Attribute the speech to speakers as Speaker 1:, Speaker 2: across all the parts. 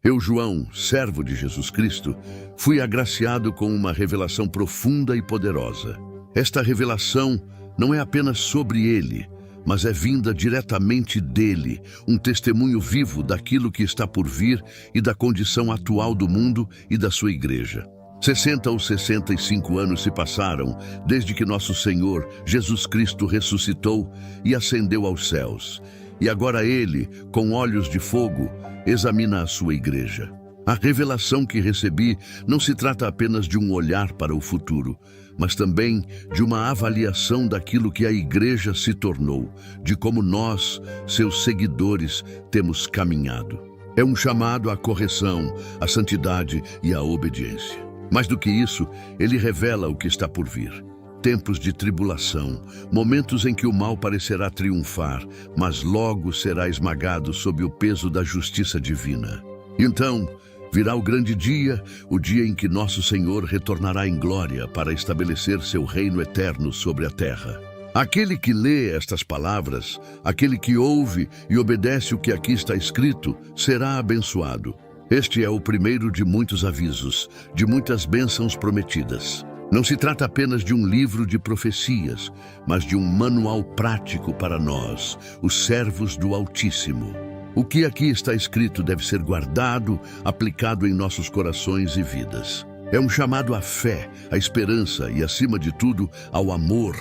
Speaker 1: Eu, João, servo de Jesus Cristo, fui agraciado com uma revelação profunda e poderosa. Esta revelação não é apenas sobre ele, mas é vinda diretamente dele, um testemunho vivo daquilo que está por vir e da condição atual do mundo e da sua igreja. 60 ou 65 anos se passaram desde que nosso Senhor, Jesus Cristo, ressuscitou e ascendeu aos céus. E agora ele, com olhos de fogo, examina a sua igreja. A revelação que recebi não se trata apenas de um olhar para o futuro, mas também de uma avaliação daquilo que a igreja se tornou, de como nós, seus seguidores, temos caminhado. É um chamado à correção, à santidade e à obediência. Mais do que isso, ele revela o que está por vir. Tempos de tribulação, momentos em que o mal parecerá triunfar, mas logo será esmagado sob o peso da justiça divina. Então, virá o grande dia, o dia em que nosso Senhor retornará em glória para estabelecer seu reino eterno sobre a terra. Aquele que lê estas palavras, aquele que ouve e obedece o que aqui está escrito, será abençoado. Este é o primeiro de muitos avisos, de muitas bênçãos prometidas. Não se trata apenas de um livro de profecias, mas de um manual prático para nós, os servos do Altíssimo. O que aqui está escrito deve ser guardado, aplicado em nossos corações e vidas. É um chamado à fé, à esperança e, acima de tudo, ao amor,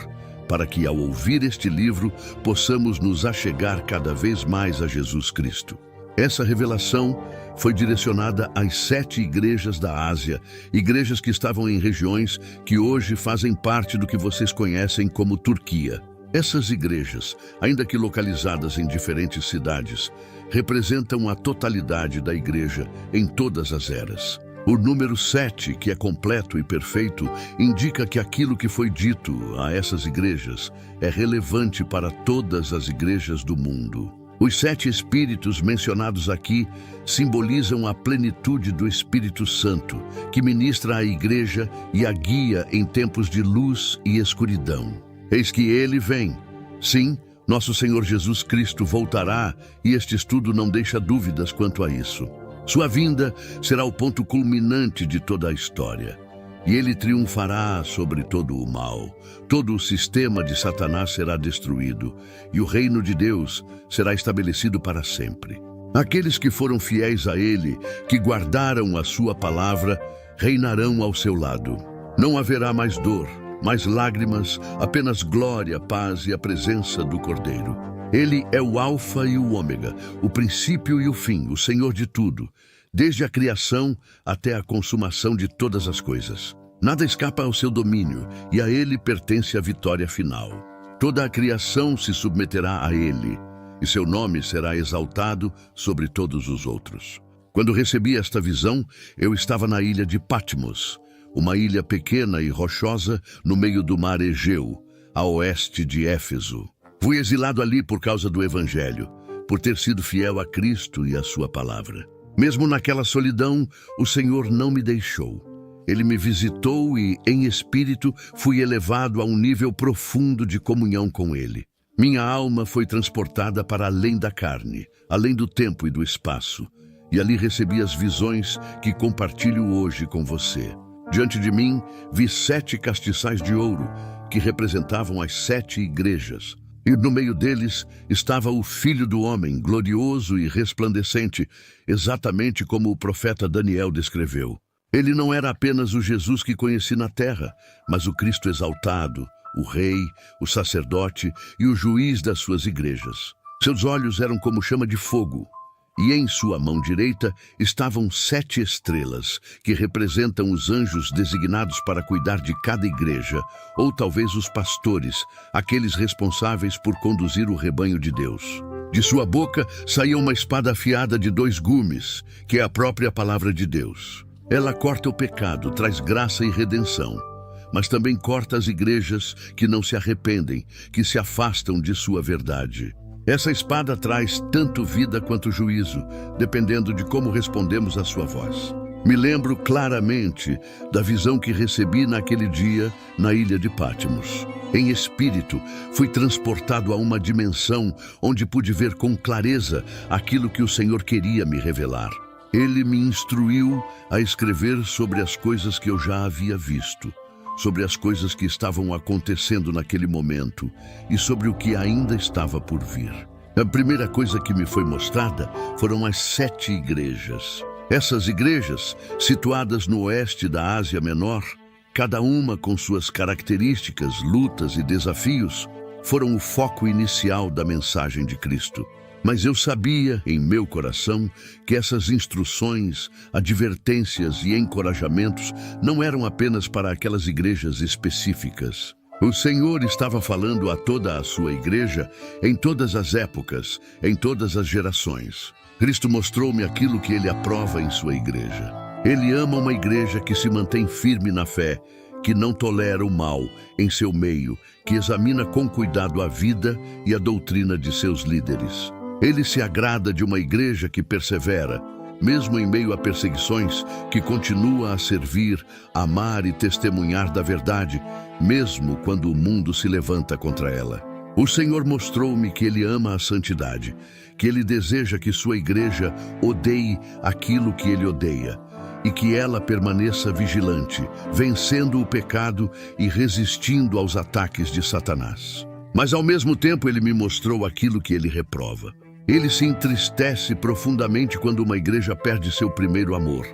Speaker 1: para que, ao ouvir este livro, possamos nos achegar cada vez mais a Jesus Cristo. Essa revelação foi direcionada às 7 igrejas da Ásia, igrejas que estavam em regiões que hoje fazem parte do que vocês conhecem como Turquia. Essas igrejas, ainda que localizadas em diferentes cidades, representam a totalidade da igreja em todas as eras. O número 7, que é completo e perfeito, indica que aquilo que foi dito a essas igrejas é relevante para todas as igrejas do mundo. Os 7 Espíritos mencionados aqui simbolizam a plenitude do Espírito Santo, que ministra à igreja e a guia em tempos de luz e escuridão. Eis que ele vem. Sim, nosso Senhor Jesus Cristo voltará e este estudo não deixa dúvidas quanto a isso. Sua vinda será o ponto culminante de toda a história. E ele triunfará sobre todo o mal. Todo o sistema de Satanás será destruído, e o reino de Deus será estabelecido para sempre. Aqueles que foram fiéis a ele, que guardaram a sua palavra, reinarão ao seu lado. Não haverá mais dor, mais lágrimas, apenas glória, paz e a presença do Cordeiro. Ele é o Alfa e o Ômega, o princípio e o fim, o Senhor de tudo, desde a criação até a consumação de todas as coisas. Nada escapa ao seu domínio, e a ele pertence a vitória final. Toda a criação se submeterá a ele, e seu nome será exaltado sobre todos os outros. Quando recebi esta visão, eu estava na ilha de Patmos, uma ilha pequena e rochosa no meio do mar Egeu, a oeste de Éfeso. Fui exilado ali por causa do Evangelho, por ter sido fiel a Cristo e a sua palavra. Mesmo naquela solidão, o Senhor não me deixou. Ele me visitou e, em espírito, fui elevado a um nível profundo de comunhão com Ele. Minha alma foi transportada para além da carne, além do tempo e do espaço, e ali recebi as visões que compartilho hoje com você. Diante de mim, vi 7 castiçais de ouro, que representavam as 7 igrejas. E no meio deles estava o Filho do Homem, glorioso e resplandecente, exatamente como o profeta Daniel descreveu. Ele não era apenas o Jesus que conheci na terra, mas o Cristo exaltado, o Rei, o sacerdote e o juiz das suas igrejas. Seus olhos eram como chama de fogo, e em sua mão direita estavam 7 estrelas, que representam os anjos designados para cuidar de cada igreja, ou talvez os pastores, aqueles responsáveis por conduzir o rebanho de Deus. De sua boca saía uma espada afiada de 2 gumes, que é a própria palavra de Deus. Ela corta o pecado, traz graça e redenção, mas também corta as igrejas que não se arrependem, que se afastam de sua verdade. Essa espada traz tanto vida quanto juízo, dependendo de como respondemos à sua voz. Me lembro claramente da visão que recebi naquele dia na ilha de Patmos. Em espírito, fui transportado a uma dimensão onde pude ver com clareza aquilo que o Senhor queria me revelar. Ele me instruiu a escrever sobre as coisas que eu já havia visto, sobre as coisas que estavam acontecendo naquele momento e sobre o que ainda estava por vir. A primeira coisa que me foi mostrada foram as 7 igrejas. Essas igrejas, situadas no oeste da Ásia Menor, cada uma com suas características, lutas e desafios, foram o foco inicial da mensagem de Cristo. Mas eu sabia, em meu coração, que essas instruções, advertências e encorajamentos não eram apenas para aquelas igrejas específicas. O Senhor estava falando a toda a sua igreja, em todas as épocas, em todas as gerações. Cristo mostrou-me aquilo que Ele aprova em sua igreja. Ele ama uma igreja que se mantém firme na fé, que não tolera o mal em seu meio, que examina com cuidado a vida e a doutrina de seus líderes. Ele se agrada de uma igreja que persevera, mesmo em meio a perseguições, que continua a servir, amar e testemunhar da verdade, mesmo quando o mundo se levanta contra ela. O Senhor mostrou-me que Ele ama a santidade, que Ele deseja que sua igreja odeie aquilo que Ele odeia, e que ela permaneça vigilante, vencendo o pecado e resistindo aos ataques de Satanás. Mas ao mesmo tempo Ele me mostrou aquilo que Ele reprova. Ele se entristece profundamente quando uma igreja perde seu primeiro amor,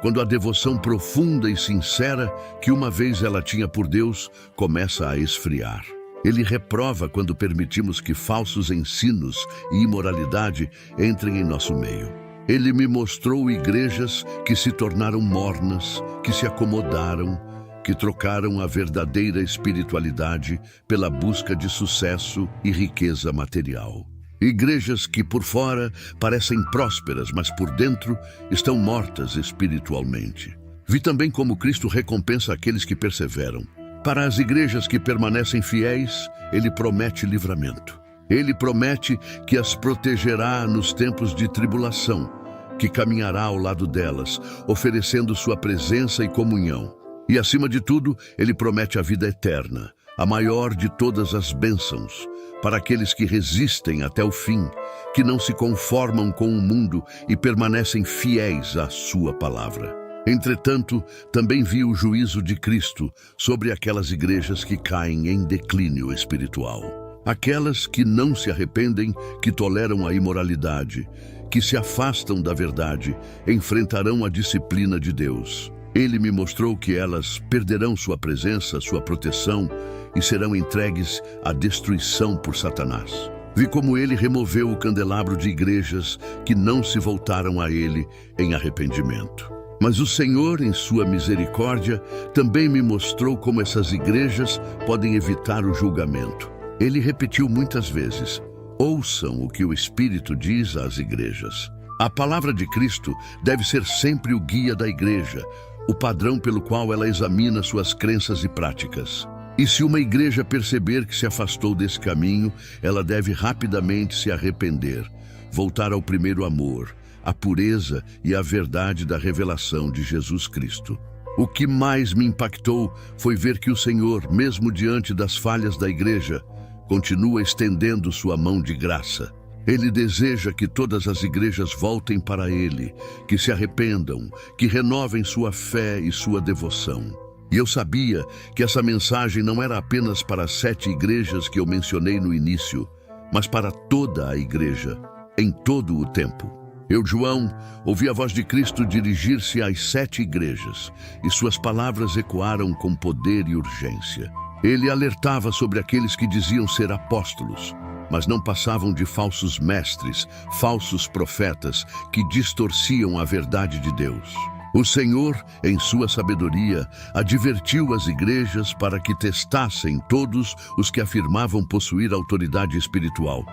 Speaker 1: quando a devoção profunda e sincera que uma vez ela tinha por Deus começa a esfriar. Ele reprova quando permitimos que falsos ensinos e imoralidade entrem em nosso meio. Ele me mostrou igrejas que se tornaram mornas, que se acomodaram, que trocaram a verdadeira espiritualidade pela busca de sucesso e riqueza material. Igrejas que por fora parecem prósperas, mas por dentro estão mortas espiritualmente. Vi também como Cristo recompensa aqueles que perseveram. Para as igrejas que permanecem fiéis, Ele promete livramento. Ele promete que as protegerá nos tempos de tribulação, que caminhará ao lado delas, oferecendo sua presença e comunhão. E acima de tudo, Ele promete a vida eterna, a maior de todas as bênçãos, para aqueles que resistem até o fim, que não se conformam com o mundo e permanecem fiéis à sua palavra. Entretanto, também vi o juízo de Cristo sobre aquelas igrejas que caem em declínio espiritual. Aquelas que não se arrependem, que toleram a imoralidade, que se afastam da verdade, enfrentarão a disciplina de Deus. Ele me mostrou que elas perderão sua presença, sua proteção e serão entregues à destruição por Satanás. Vi como ele removeu o candelabro de igrejas que não se voltaram a ele em arrependimento. Mas o Senhor, em sua misericórdia, também me mostrou como essas igrejas podem evitar o julgamento. Ele repetiu muitas vezes: ouçam o que o Espírito diz às igrejas. A palavra de Cristo deve ser sempre o guia da igreja, o padrão pelo qual ela examina suas crenças e práticas. E se uma igreja perceber que se afastou desse caminho, ela deve rapidamente se arrepender, voltar ao primeiro amor, à pureza e à verdade da revelação de Jesus Cristo. O que mais me impactou foi ver que o Senhor, mesmo diante das falhas da igreja, continua estendendo sua mão de graça. Ele deseja que todas as igrejas voltem para Ele, que se arrependam, que renovem sua fé e sua devoção. E eu sabia que essa mensagem não era apenas para as 7 igrejas que eu mencionei no início, mas para toda a igreja, em todo o tempo. Eu, João, ouvi a voz de Cristo dirigir-se às 7 igrejas, e suas palavras ecoaram com poder e urgência. Ele alertava sobre aqueles que diziam ser apóstolos, mas não passavam de falsos mestres, falsos profetas, que distorciam a verdade de Deus. O Senhor, em sua sabedoria, advertiu as igrejas para que testassem todos os que afirmavam possuir autoridade espiritual,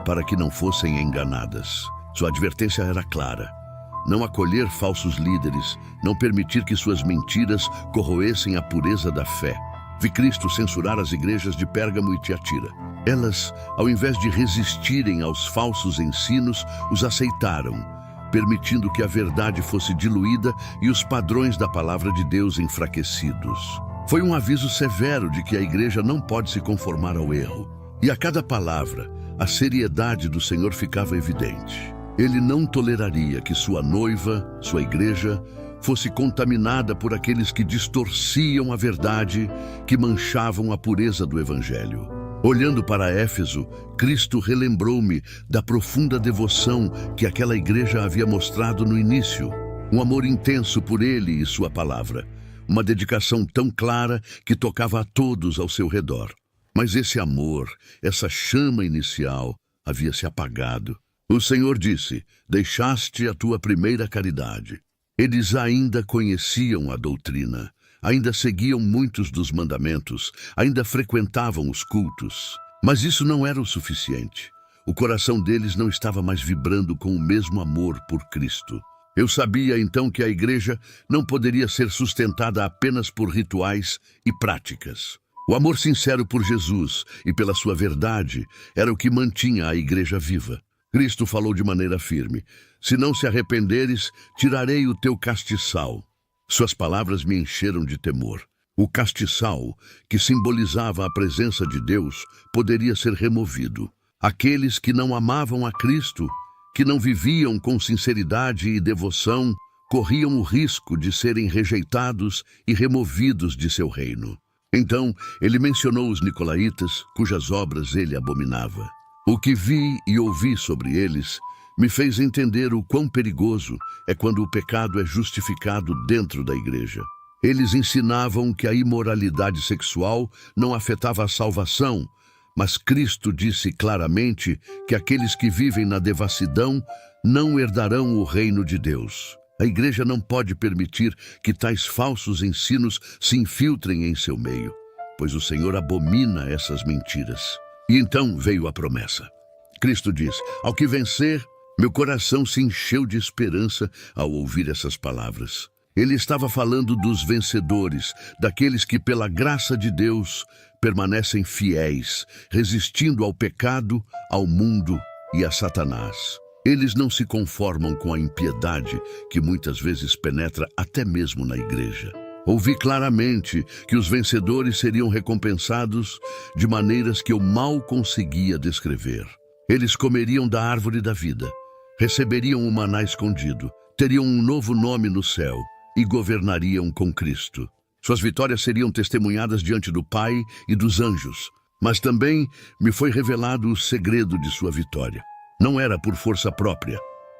Speaker 1: para que não fossem enganadas. Sua advertência era clara: não acolher falsos líderes, não permitir que suas mentiras corroessem a pureza da fé. Vi Cristo censurar as igrejas de Pérgamo e Tiatira. Elas, ao invés de resistirem aos falsos ensinos, os aceitaram, permitindo que a verdade fosse diluída e os padrões da palavra de Deus enfraquecidos. Foi um aviso severo de que a igreja não pode se conformar ao erro. E a cada palavra, a seriedade do Senhor ficava evidente. Ele não toleraria que sua noiva, sua igreja, fosse contaminada por aqueles que distorciam a verdade, que manchavam a pureza do Evangelho. Olhando para Éfeso, Cristo relembrou-me da profunda devoção que aquela igreja havia mostrado no início. Um amor intenso por ele e sua palavra. Uma dedicação tão clara que tocava a todos ao seu redor. Mas esse amor, essa chama inicial, havia se apagado. O Senhor disse: deixaste a tua primeira caridade. Eles ainda conheciam a doutrina, ainda seguiam muitos dos mandamentos, ainda frequentavam os cultos. Mas isso não era o suficiente. O coração deles não estava mais vibrando com o mesmo amor por Cristo. Eu sabia então que a igreja não poderia ser sustentada apenas por rituais e práticas. O amor sincero por Jesus e pela sua verdade era o que mantinha a igreja viva. Cristo falou de maneira firme: se não se arrependeres, tirarei o teu castiçal. Suas palavras me encheram de temor. O castiçal, que simbolizava a presença de Deus, poderia ser removido. Aqueles que não amavam a Cristo, que não viviam com sinceridade e devoção, corriam o risco de serem rejeitados e removidos de seu reino. Então, ele mencionou os nicolaítas, cujas obras ele abominava. O que vi e ouvi sobre eles me fez entender o quão perigoso é quando o pecado é justificado dentro da igreja. Eles ensinavam que a imoralidade sexual não afetava a salvação, mas Cristo disse claramente que aqueles que vivem na devassidão não herdarão o reino de Deus. A igreja não pode permitir que tais falsos ensinos se infiltrem em seu meio, pois o Senhor abomina essas mentiras. E então veio a promessa. Cristo diz: ao que vencer, meu coração se encheu de esperança ao ouvir essas palavras. Ele estava falando dos vencedores, daqueles que, pela graça de Deus, permanecem fiéis, resistindo ao pecado, ao mundo e a Satanás. Eles não se conformam com a impiedade que muitas vezes penetra até mesmo na igreja. Ouvi claramente que os vencedores seriam recompensados de maneiras que eu mal conseguia descrever. Eles comeriam da árvore da vida, receberiam o maná escondido, teriam um novo nome no céu e governariam com Cristo. Suas vitórias seriam testemunhadas diante do Pai e dos anjos, mas também me foi revelado o segredo de sua vitória. Não era por força própria,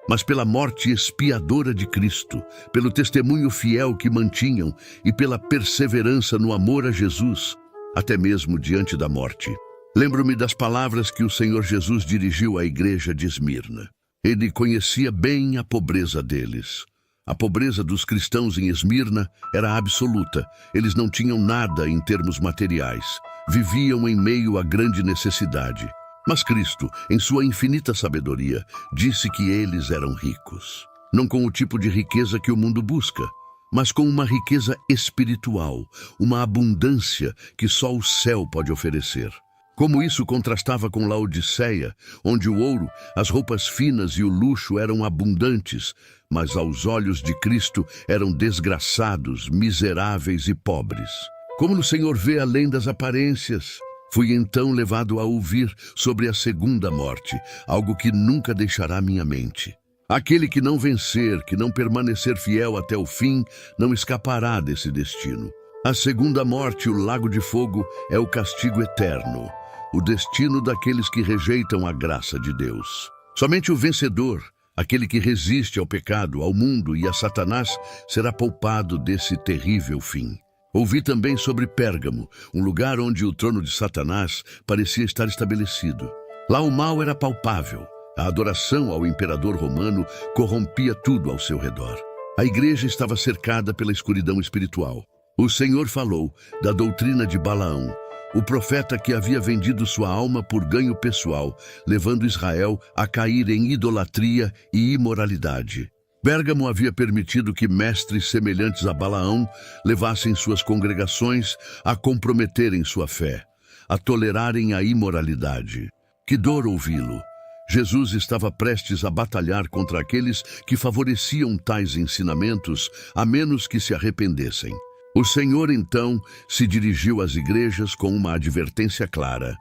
Speaker 1: mas pela morte expiadora de Cristo, pelo testemunho fiel que mantinham e pela perseverança no amor a Jesus, até mesmo diante da morte. Lembro-me das palavras que o Senhor Jesus dirigiu à igreja de Esmirna. Ele conhecia bem a pobreza deles. A pobreza dos cristãos em Esmirna era absoluta. Eles não tinham nada em termos materiais. Viviam em meio à grande necessidade. Mas Cristo, em sua infinita sabedoria, disse que eles eram ricos. Não com o tipo de riqueza que o mundo busca, mas com uma riqueza espiritual, uma abundância que só o céu pode oferecer. Como isso contrastava com Laodiceia, onde o ouro, as roupas finas e o luxo eram abundantes, mas aos olhos de Cristo eram desgraçados, miseráveis e pobres. Como o Senhor vê além das aparências? Fui então levado a ouvir sobre a segunda morte, algo que nunca deixará minha mente. Aquele que não vencer, que não permanecer fiel até o fim, não escapará desse destino. A segunda morte, o lago de fogo, é o castigo eterno, o destino daqueles que rejeitam a graça de Deus. Somente o vencedor, aquele que resiste ao pecado, ao mundo e a Satanás, será poupado desse terrível fim. Ouvi também sobre Pérgamo, um lugar onde o trono de Satanás parecia estar estabelecido. Lá o mal era palpável. A adoração ao imperador romano corrompia tudo ao seu redor. A igreja estava cercada pela escuridão espiritual. O Senhor falou da doutrina de Balaão, o profeta que havia vendido sua alma por ganho pessoal, levando Israel a cair em idolatria e imoralidade. Pérgamo havia permitido que mestres semelhantes a Balaão levassem suas congregações a comprometerem sua fé, a tolerarem a imoralidade. Que dor ouvi-lo! Jesus estava prestes a batalhar contra aqueles que favoreciam tais ensinamentos, a menos que se arrependessem. O Senhor, então, se dirigiu às igrejas com uma advertência clara: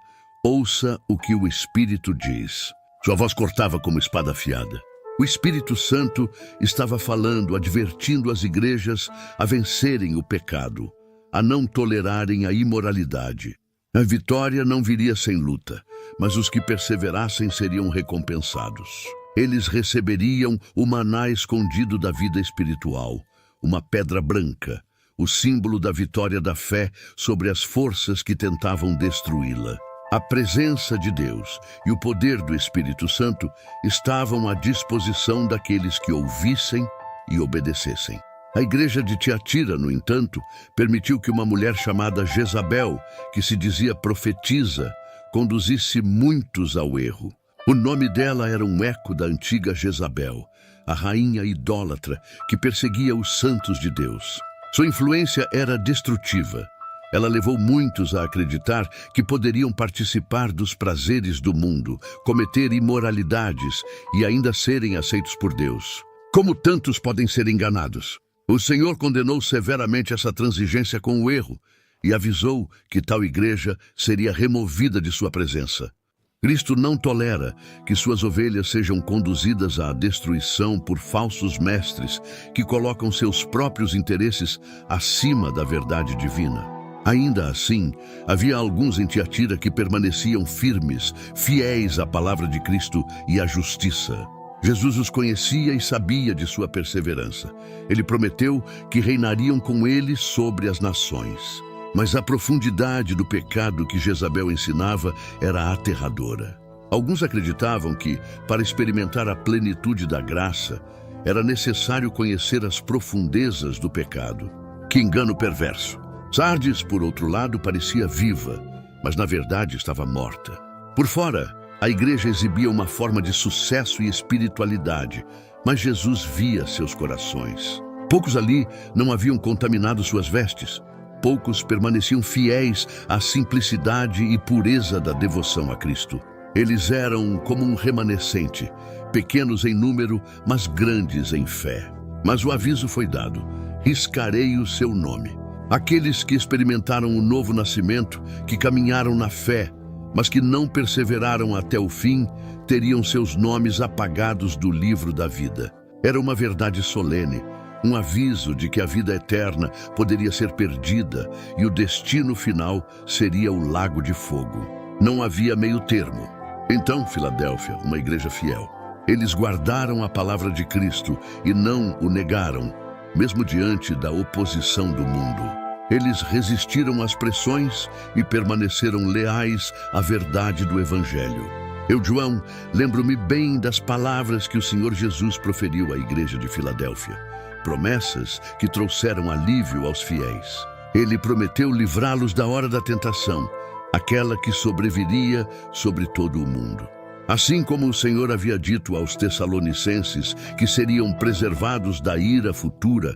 Speaker 1: ouça o que o Espírito diz. Sua voz cortava como espada afiada. O Espírito Santo estava falando, advertindo as igrejas a vencerem o pecado, a não tolerarem a imoralidade. A vitória não viria sem luta, mas os que perseverassem seriam recompensados. Eles receberiam o maná escondido da vida espiritual, uma pedra branca, o símbolo da vitória da fé sobre as forças que tentavam destruí-la. A presença de Deus e o poder do Espírito Santo estavam à disposição daqueles que ouvissem e obedecessem. A igreja de Tiatira, no entanto, permitiu que uma mulher chamada Jezabel, que se dizia profetisa, conduzisse muitos ao erro. O nome dela era um eco da antiga Jezabel, a rainha idólatra que perseguia os santos de Deus. Sua influência era destrutiva. Ela levou muitos a acreditar que poderiam participar dos prazeres do mundo, cometer imoralidades e ainda serem aceitos por Deus. Como tantos podem ser enganados? O Senhor condenou severamente essa transigência com o erro e avisou que tal igreja seria removida de sua presença. Cristo não tolera que suas ovelhas sejam conduzidas à destruição por falsos mestres que colocam seus próprios interesses acima da verdade divina. Ainda assim, havia alguns em Tiatira que permaneciam firmes, fiéis à palavra de Cristo e à justiça. Jesus os conhecia e sabia de sua perseverança. Ele prometeu que reinariam com ele sobre as nações. Mas a profundidade do pecado que Jezabel ensinava era aterradora. Alguns acreditavam que, para experimentar a plenitude da graça, era necessário conhecer as profundezas do pecado. Que engano perverso! Sardes, por outro lado, parecia viva, mas na verdade estava morta. Por fora, a igreja exibia uma forma de sucesso e espiritualidade, mas Jesus via seus corações. Poucos ali não haviam contaminado suas vestes. Poucos permaneciam fiéis à simplicidade e pureza da devoção a Cristo. Eles eram como um remanescente, pequenos em número, mas grandes em fé. Mas o aviso foi dado: riscarei o seu nome. Aqueles que experimentaram o novo nascimento, que caminharam na fé, mas que não perseveraram até o fim, teriam seus nomes apagados do livro da vida. Era uma verdade solene, um aviso de que a vida eterna poderia ser perdida e o destino final seria o lago de fogo. Não havia meio termo. Então, Filadélfia, uma igreja fiel, eles guardaram a palavra de Cristo e não o negaram, mesmo diante da oposição do mundo. Eles resistiram às pressões e permaneceram leais à verdade do Evangelho. Eu, João, lembro-me bem das palavras que o Senhor Jesus proferiu à igreja de Filadélfia, promessas que trouxeram alívio aos fiéis. Ele prometeu livrá-los da hora da tentação, aquela que sobreviria sobre todo o mundo. Assim como o Senhor havia dito aos Tessalonicenses que seriam preservados da ira futura,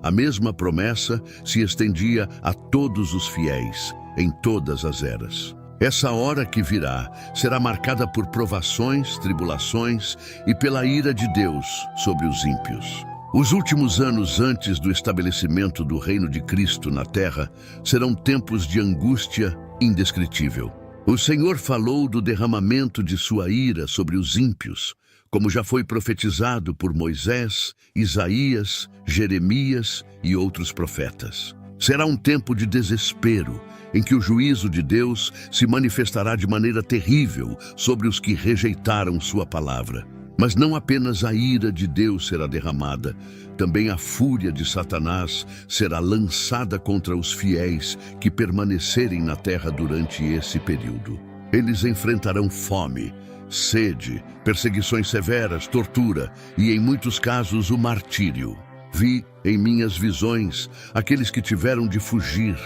Speaker 1: a mesma promessa se estendia a todos os fiéis, em todas as eras. Essa hora que virá será marcada por provações, tribulações e pela ira de Deus sobre os ímpios. Os últimos anos antes do estabelecimento do reino de Cristo na terra serão tempos de angústia indescritível. O Senhor falou do derramamento de sua ira sobre os ímpios, como já foi profetizado por Moisés, Isaías, Jeremias e outros profetas. Será um tempo de desespero, em que o juízo de Deus se manifestará de maneira terrível sobre os que rejeitaram sua palavra. Mas não apenas a ira de Deus será derramada, também a fúria de Satanás será lançada contra os fiéis que permanecerem na terra durante esse período. Eles enfrentarão fome, sede, perseguições severas, tortura e, em muitos casos, o martírio. Vi em minhas visões aqueles que tiveram de fugir,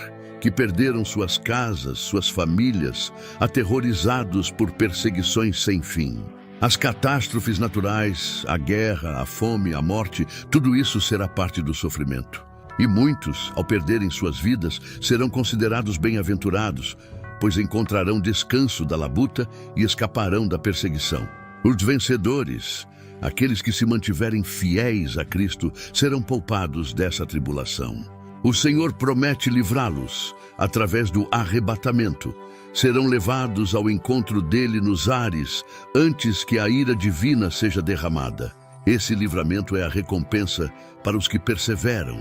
Speaker 1: que perderam suas casas, suas famílias, aterrorizados por perseguições sem fim. As catástrofes naturais, a guerra, a fome, a morte, tudo isso será parte do sofrimento. E muitos, ao perderem suas vidas, serão considerados bem-aventurados, pois encontrarão descanso da labuta e escaparão da perseguição. Os vencedores, aqueles que se mantiverem fiéis a Cristo, serão poupados dessa tribulação. O Senhor promete livrá-los através do arrebatamento. Serão levados ao encontro dele nos ares antes que a ira divina seja derramada. Esse livramento é a recompensa para os que perseveram,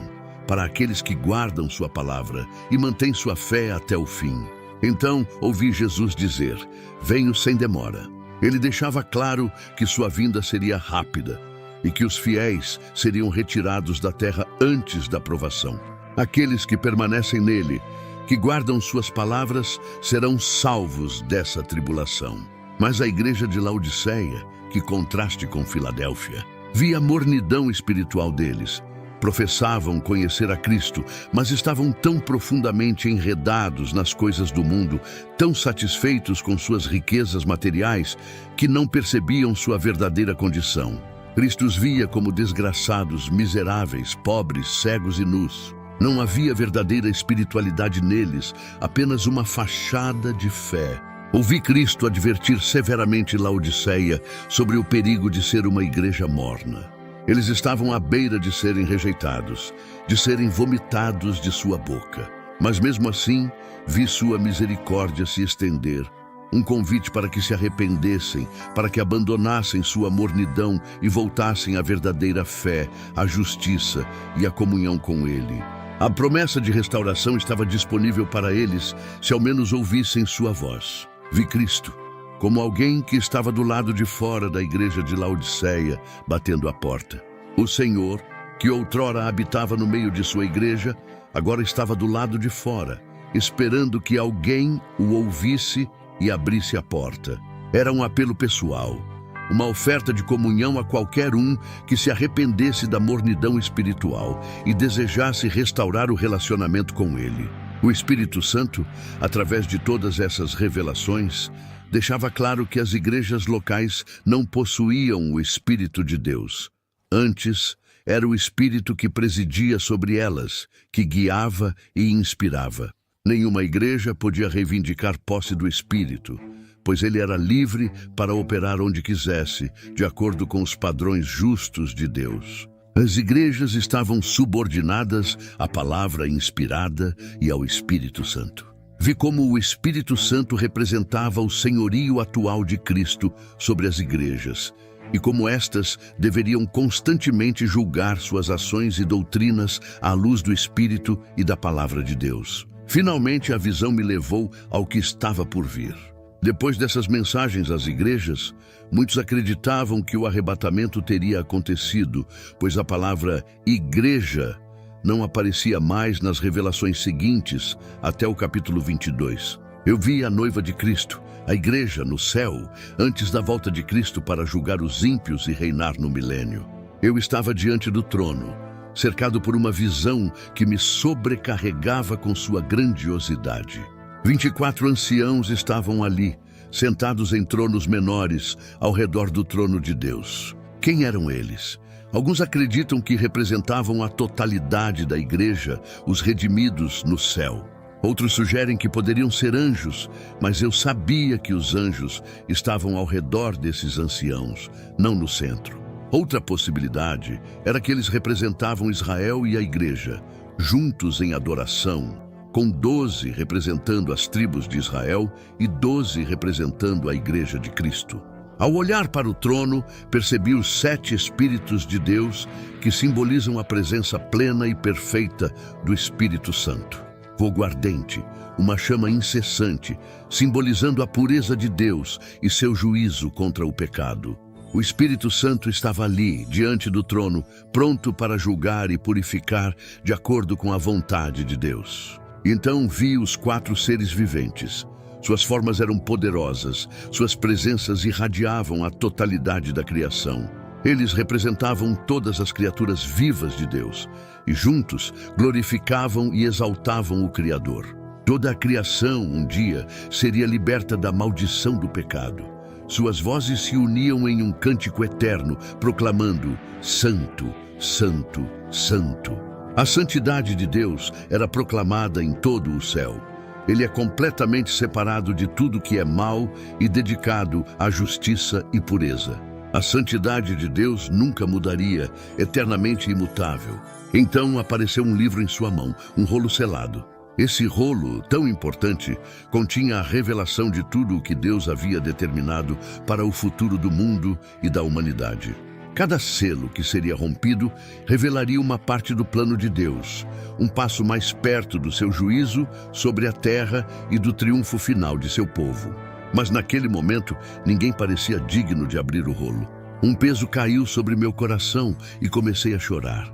Speaker 1: para aqueles que guardam sua palavra e mantêm sua fé até o fim. Então ouvi Jesus dizer: venho sem demora. Ele deixava claro que sua vinda seria rápida e que os fiéis seriam retirados da terra antes da provação. Aqueles que permanecem nele, que guardam suas palavras, serão salvos dessa tribulação. Mas a igreja de Laodiceia, que contraste com Filadélfia, via a mornidão espiritual deles. Professavam conhecer a Cristo, mas estavam tão profundamente enredados nas coisas do mundo, tão satisfeitos com suas riquezas materiais, que não percebiam sua verdadeira condição. Cristo os via como desgraçados, miseráveis, pobres, cegos e nus. Não havia verdadeira espiritualidade neles, apenas uma fachada de fé. Ouvi Cristo advertir severamente Laodiceia sobre o perigo de ser uma igreja morna. Eles estavam à beira de serem rejeitados, de serem vomitados de sua boca. Mas mesmo assim, vi sua misericórdia se estender, um convite para que se arrependessem, para que abandonassem sua mornidão e voltassem à verdadeira fé, à justiça e à comunhão com Ele. A promessa de restauração estava disponível para eles, se ao menos ouvissem sua voz. Vi Cristo como alguém que estava do lado de fora da igreja de Laodiceia, batendo à porta. O Senhor, que outrora habitava no meio de sua igreja, agora estava do lado de fora, esperando que alguém o ouvisse e abrisse a porta. Era um apelo pessoal, uma oferta de comunhão a qualquer um que se arrependesse da mornidão espiritual e desejasse restaurar o relacionamento com Ele. O Espírito Santo, através de todas essas revelações, deixava claro que as igrejas locais não possuíam o Espírito de Deus. Antes, era o Espírito que presidia sobre elas, que guiava e inspirava. Nenhuma igreja podia reivindicar posse do Espírito, pois ele era livre para operar onde quisesse, de acordo com os padrões justos de Deus. As igrejas estavam subordinadas à palavra inspirada e ao Espírito Santo. Vi como o Espírito Santo representava o senhorio atual de Cristo sobre as igrejas e como estas deveriam constantemente julgar suas ações e doutrinas à luz do Espírito e da Palavra de Deus. Finalmente, a visão me levou ao que estava por vir. Depois dessas mensagens às igrejas, muitos acreditavam que o arrebatamento teria acontecido, pois a palavra igreja não aparecia mais nas revelações seguintes, até o capítulo 22. Eu vi a noiva de Cristo, a igreja, no céu, antes da volta de Cristo para julgar os ímpios e reinar no milênio. Eu estava diante do trono, cercado por uma visão que me sobrecarregava com sua grandiosidade. 24 anciãos estavam ali, sentados em tronos menores, ao redor do trono de Deus. Quem eram eles? Alguns acreditam que representavam a totalidade da igreja, os redimidos no céu. Outros sugerem que poderiam ser anjos, mas eu sabia que os anjos estavam ao redor desses anciãos, não no centro. Outra possibilidade era que eles representavam Israel e a igreja, juntos em adoração, com 12 representando as tribos de Israel e 12 representando a igreja de Cristo. Ao olhar para o trono, percebi os 7 Espíritos de Deus que simbolizam a presença plena e perfeita do Espírito Santo. Fogo ardente, uma chama incessante, simbolizando a pureza de Deus e seu juízo contra o pecado. O Espírito Santo estava ali, diante do trono, pronto para julgar e purificar de acordo com a vontade de Deus. Então vi os 4 seres viventes. Suas formas eram poderosas, suas presenças irradiavam a totalidade da criação. Eles representavam todas as criaturas vivas de Deus e juntos glorificavam e exaltavam o Criador. Toda a criação, um dia, seria liberta da maldição do pecado. Suas vozes se uniam em um cântico eterno, proclamando: Santo, Santo, Santo. A santidade de Deus era proclamada em todo o céu. Ele é completamente separado de tudo que é mal e dedicado à justiça e pureza. A santidade de Deus nunca mudaria, eternamente imutável. Então apareceu um livro em sua mão, um rolo selado. Esse rolo, tão importante, continha a revelação de tudo o que Deus havia determinado para o futuro do mundo e da humanidade. Cada selo que seria rompido revelaria uma parte do plano de Deus, um passo mais perto do seu juízo sobre a terra e do triunfo final de seu povo. Mas naquele momento, ninguém parecia digno de abrir o rolo. Um peso caiu sobre meu coração e comecei a chorar.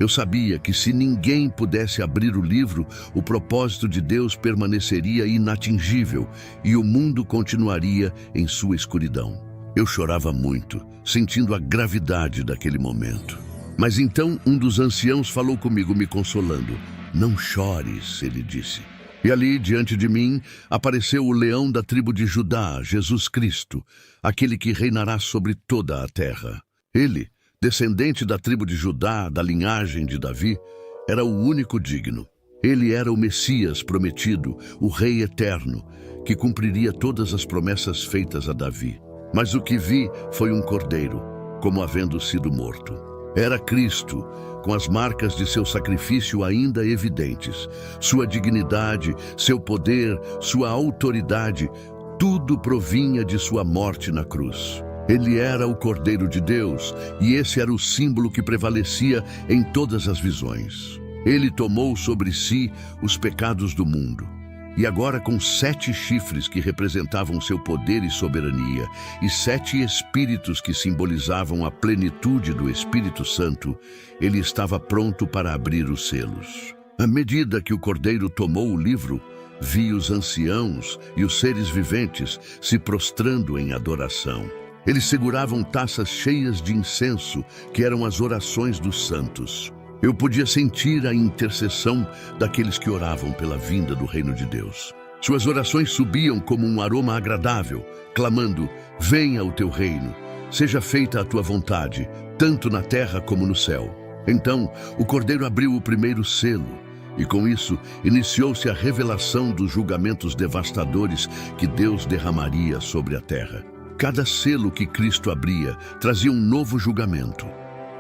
Speaker 1: Eu sabia que se ninguém pudesse abrir o livro, o propósito de Deus permaneceria inatingível e o mundo continuaria em sua escuridão. Eu chorava muito, sentindo a gravidade daquele momento. Mas então um dos anciãos falou comigo, me consolando. "Não chores", ele disse. E ali, diante de mim, apareceu o leão da tribo de Judá, Jesus Cristo, aquele que reinará sobre toda a terra. Ele, descendente da tribo de Judá, da linhagem de Davi, era o único digno. Ele era o Messias prometido, o Rei eterno, que cumpriria todas as promessas feitas a Davi. Mas o que vi foi um cordeiro, como havendo sido morto. Era Cristo, com as marcas de seu sacrifício ainda evidentes. Sua dignidade, seu poder, sua autoridade, tudo provinha de sua morte na cruz. Ele era o Cordeiro de Deus, e esse era o símbolo que prevalecia em todas as visões. Ele tomou sobre si os pecados do mundo. E agora, com 7 chifres que representavam seu poder e soberania, e 7 espíritos que simbolizavam a plenitude do Espírito Santo, ele estava pronto para abrir os selos. À medida que o Cordeiro tomou o livro, vi os anciãos e os seres viventes se prostrando em adoração. Eles seguravam taças cheias de incenso, que eram as orações dos santos. Eu podia sentir a intercessão daqueles que oravam pela vinda do reino de Deus. Suas orações subiam como um aroma agradável, clamando: "Venha o teu reino, seja feita a tua vontade, tanto na terra como no céu." Então, o Cordeiro abriu o primeiro selo, e com isso iniciou-se a revelação dos julgamentos devastadores que Deus derramaria sobre a terra. Cada selo que Cristo abria trazia um novo julgamento,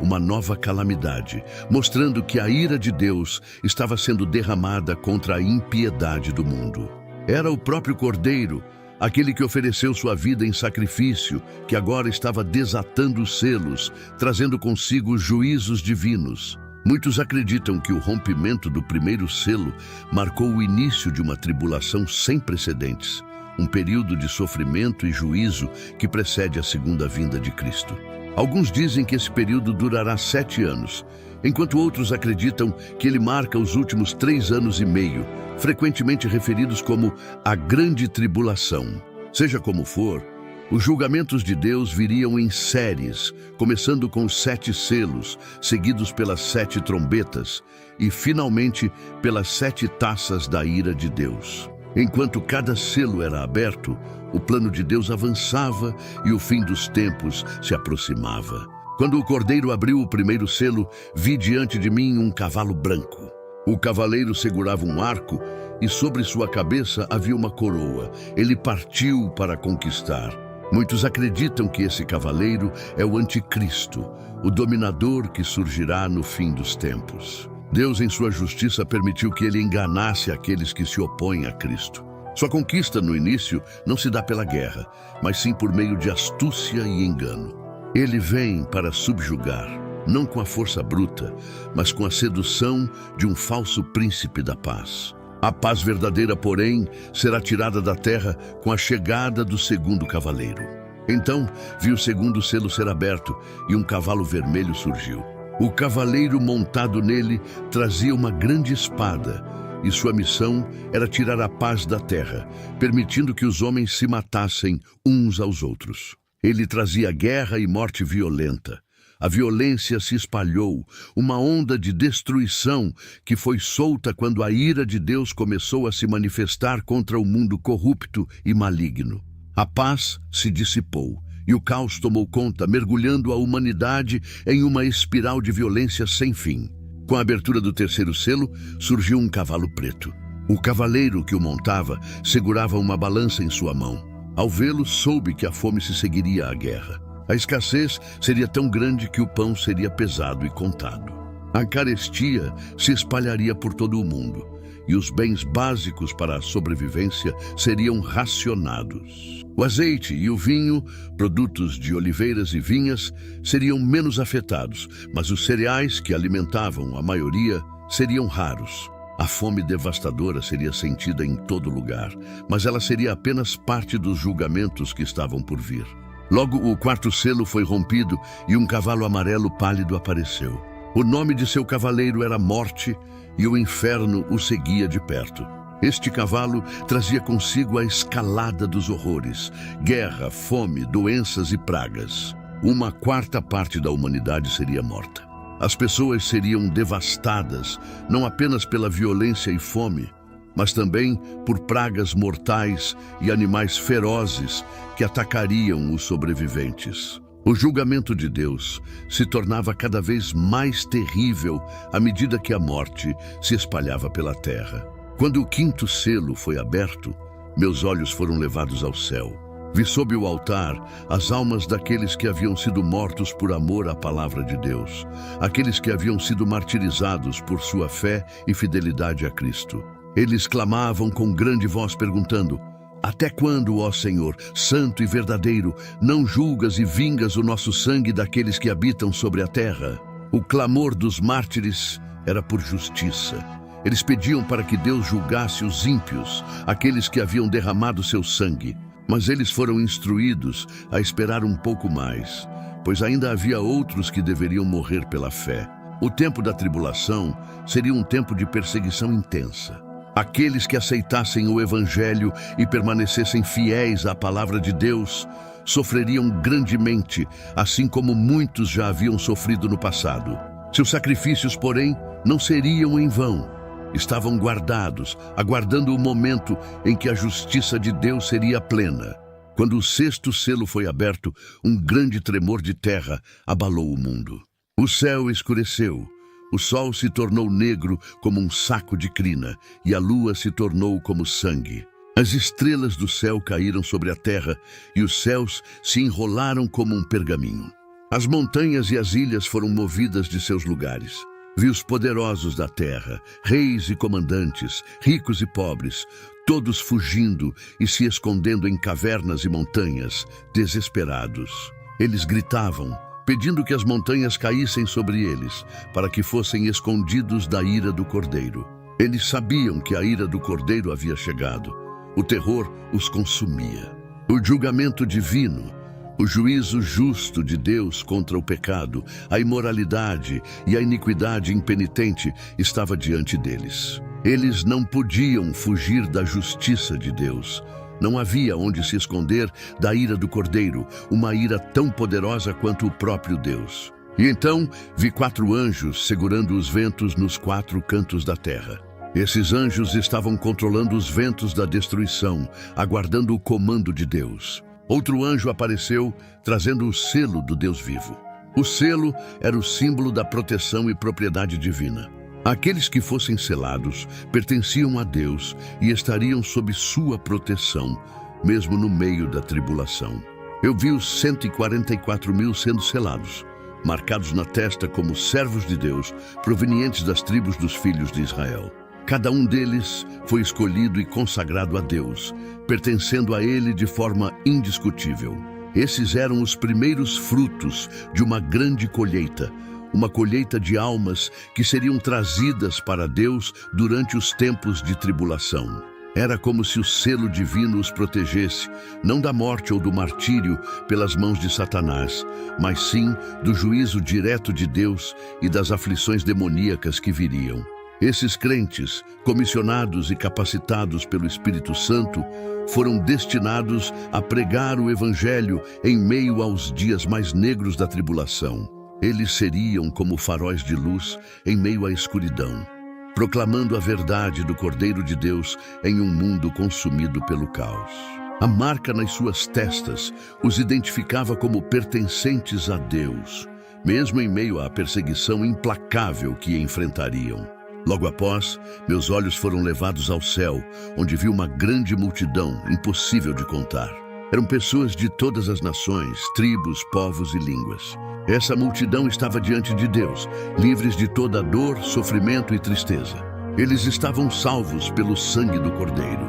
Speaker 1: uma nova calamidade, mostrando que a ira de Deus estava sendo derramada contra a impiedade do mundo. Era o próprio Cordeiro, aquele que ofereceu sua vida em sacrifício, que agora estava desatando os selos, trazendo consigo os juízos divinos. Muitos acreditam que o rompimento do primeiro selo marcou o início de uma tribulação sem precedentes, um período de sofrimento e juízo que precede a segunda vinda de Cristo. Alguns dizem que esse período durará 7 anos, enquanto outros acreditam que ele marca os últimos 3 anos e meio, frequentemente referidos como a Grande Tribulação. Seja como for, os julgamentos de Deus viriam em séries, começando com os 7 selos, seguidos pelas 7 trombetas e, finalmente, pelas 7 taças da ira de Deus. Enquanto cada selo era aberto, o plano de Deus avançava e o fim dos tempos se aproximava. Quando o Cordeiro abriu o primeiro selo, vi diante de mim um cavalo branco. O cavaleiro segurava um arco e sobre sua cabeça havia uma coroa. Ele partiu para conquistar. Muitos acreditam que esse cavaleiro é o Anticristo, o dominador que surgirá no fim dos tempos. Deus, em sua justiça, permitiu que ele enganasse aqueles que se opõem a Cristo. Sua conquista no início não se dá pela guerra, mas sim por meio de astúcia e engano. Ele vem para subjugar, não com a força bruta, mas com a sedução de um falso príncipe da paz. A paz verdadeira, porém, será tirada da terra com a chegada do segundo cavaleiro. Então, vi o segundo selo ser aberto e um cavalo vermelho surgiu. O cavaleiro montado nele trazia uma grande espada, e sua missão era tirar a paz da terra, permitindo que os homens se matassem uns aos outros. Ele trazia guerra e morte violenta. A violência se espalhou, uma onda de destruição que foi solta quando a ira de Deus começou a se manifestar contra o mundo corrupto e maligno. A paz se dissipou e o caos tomou conta, mergulhando a humanidade em uma espiral de violência sem fim. Com a abertura do terceiro selo, surgiu um cavalo preto. O cavaleiro que o montava segurava uma balança em sua mão. Ao vê-lo, soube que a fome se seguiria à guerra. A escassez seria tão grande que o pão seria pesado e contado. A carestia se espalharia por todo o mundo, e os bens básicos para a sobrevivência seriam racionados. O azeite e o vinho, produtos de oliveiras e vinhas, seriam menos afetados, mas os cereais que alimentavam a maioria seriam raros. A fome devastadora seria sentida em todo lugar, mas ela seria apenas parte dos julgamentos que estavam por vir. Logo, o quarto selo foi rompido e um cavalo amarelo pálido apareceu. O nome de seu cavaleiro era Morte, e o inferno o seguia de perto. Este cavalo trazia consigo a escalada dos horrores, guerra, fome, doenças e pragas. Uma quarta parte da humanidade seria morta. As pessoas seriam devastadas, não apenas pela violência e fome, mas também por pragas mortais e animais ferozes que atacariam os sobreviventes. O julgamento de Deus se tornava cada vez mais terrível à medida que a morte se espalhava pela terra. Quando o quinto selo foi aberto, meus olhos foram levados ao céu. Vi sob o altar as almas daqueles que haviam sido mortos por amor à palavra de Deus, aqueles que haviam sido martirizados por sua fé e fidelidade a Cristo. Eles clamavam com grande voz perguntando: até quando, ó Senhor, santo e verdadeiro, não julgas e vingas o nosso sangue daqueles que habitam sobre a terra? O clamor dos mártires era por justiça. Eles pediam para que Deus julgasse os ímpios, aqueles que haviam derramado seu sangue. Mas eles foram instruídos a esperar um pouco mais, pois ainda havia outros que deveriam morrer pela fé. O tempo da tribulação seria um tempo de perseguição intensa. Aqueles que aceitassem o Evangelho e permanecessem fiéis à palavra de Deus sofreriam grandemente, assim como muitos já haviam sofrido no passado. Seus sacrifícios, porém, não seriam em vão. Estavam guardados, aguardando o momento em que a justiça de Deus seria plena. Quando o sexto selo foi aberto, um grande tremor de terra abalou o mundo. O céu escureceu, o sol se tornou negro como um saco de crina, e a lua se tornou como sangue. As estrelas do céu caíram sobre a terra, e os céus se enrolaram como um pergaminho. As montanhas e as ilhas foram movidas de seus lugares. Vi os poderosos da terra, reis e comandantes, ricos e pobres, todos fugindo e se escondendo em cavernas e montanhas, desesperados. Eles gritavam, pedindo que as montanhas caíssem sobre eles, para que fossem escondidos da ira do Cordeiro. Eles sabiam que a ira do Cordeiro havia chegado. O terror os consumia. O julgamento divino, o juízo justo de Deus contra o pecado, a imoralidade e a iniquidade impenitente estava diante deles. Eles não podiam fugir da justiça de Deus. Não havia onde se esconder da ira do Cordeiro, uma ira tão poderosa quanto o próprio Deus. E então vi 4 anjos segurando os ventos nos 4 cantos da terra. Esses anjos estavam controlando os ventos da destruição, aguardando o comando de Deus. Outro anjo apareceu, trazendo o selo do Deus vivo. O selo era o símbolo da proteção e propriedade divina. Aqueles que fossem selados pertenciam a Deus e estariam sob sua proteção, mesmo no meio da tribulação. Eu vi os 144.000 sendo selados, marcados na testa como servos de Deus, provenientes das tribos dos filhos de Israel. Cada um deles foi escolhido e consagrado a Deus, pertencendo a Ele de forma indiscutível. Esses eram os primeiros frutos de uma grande colheita, uma colheita de almas que seriam trazidas para Deus durante os tempos de tribulação. Era como se o selo divino os protegesse, não da morte ou do martírio pelas mãos de Satanás, mas sim do juízo direto de Deus e das aflições demoníacas que viriam. Esses crentes, comissionados e capacitados pelo Espírito Santo, foram destinados a pregar o Evangelho em meio aos dias mais negros da tribulação. Eles seriam como faróis de luz em meio à escuridão, proclamando a verdade do Cordeiro de Deus em um mundo consumido pelo caos. A marca nas suas testas os identificava como pertencentes a Deus, mesmo em meio à perseguição implacável que enfrentariam. Logo após, meus olhos foram levados ao céu, onde vi uma grande multidão, impossível de contar. Eram pessoas de todas as nações, tribos, povos e línguas. Essa multidão estava diante de Deus, livres de toda dor, sofrimento e tristeza. Eles estavam salvos pelo sangue do Cordeiro.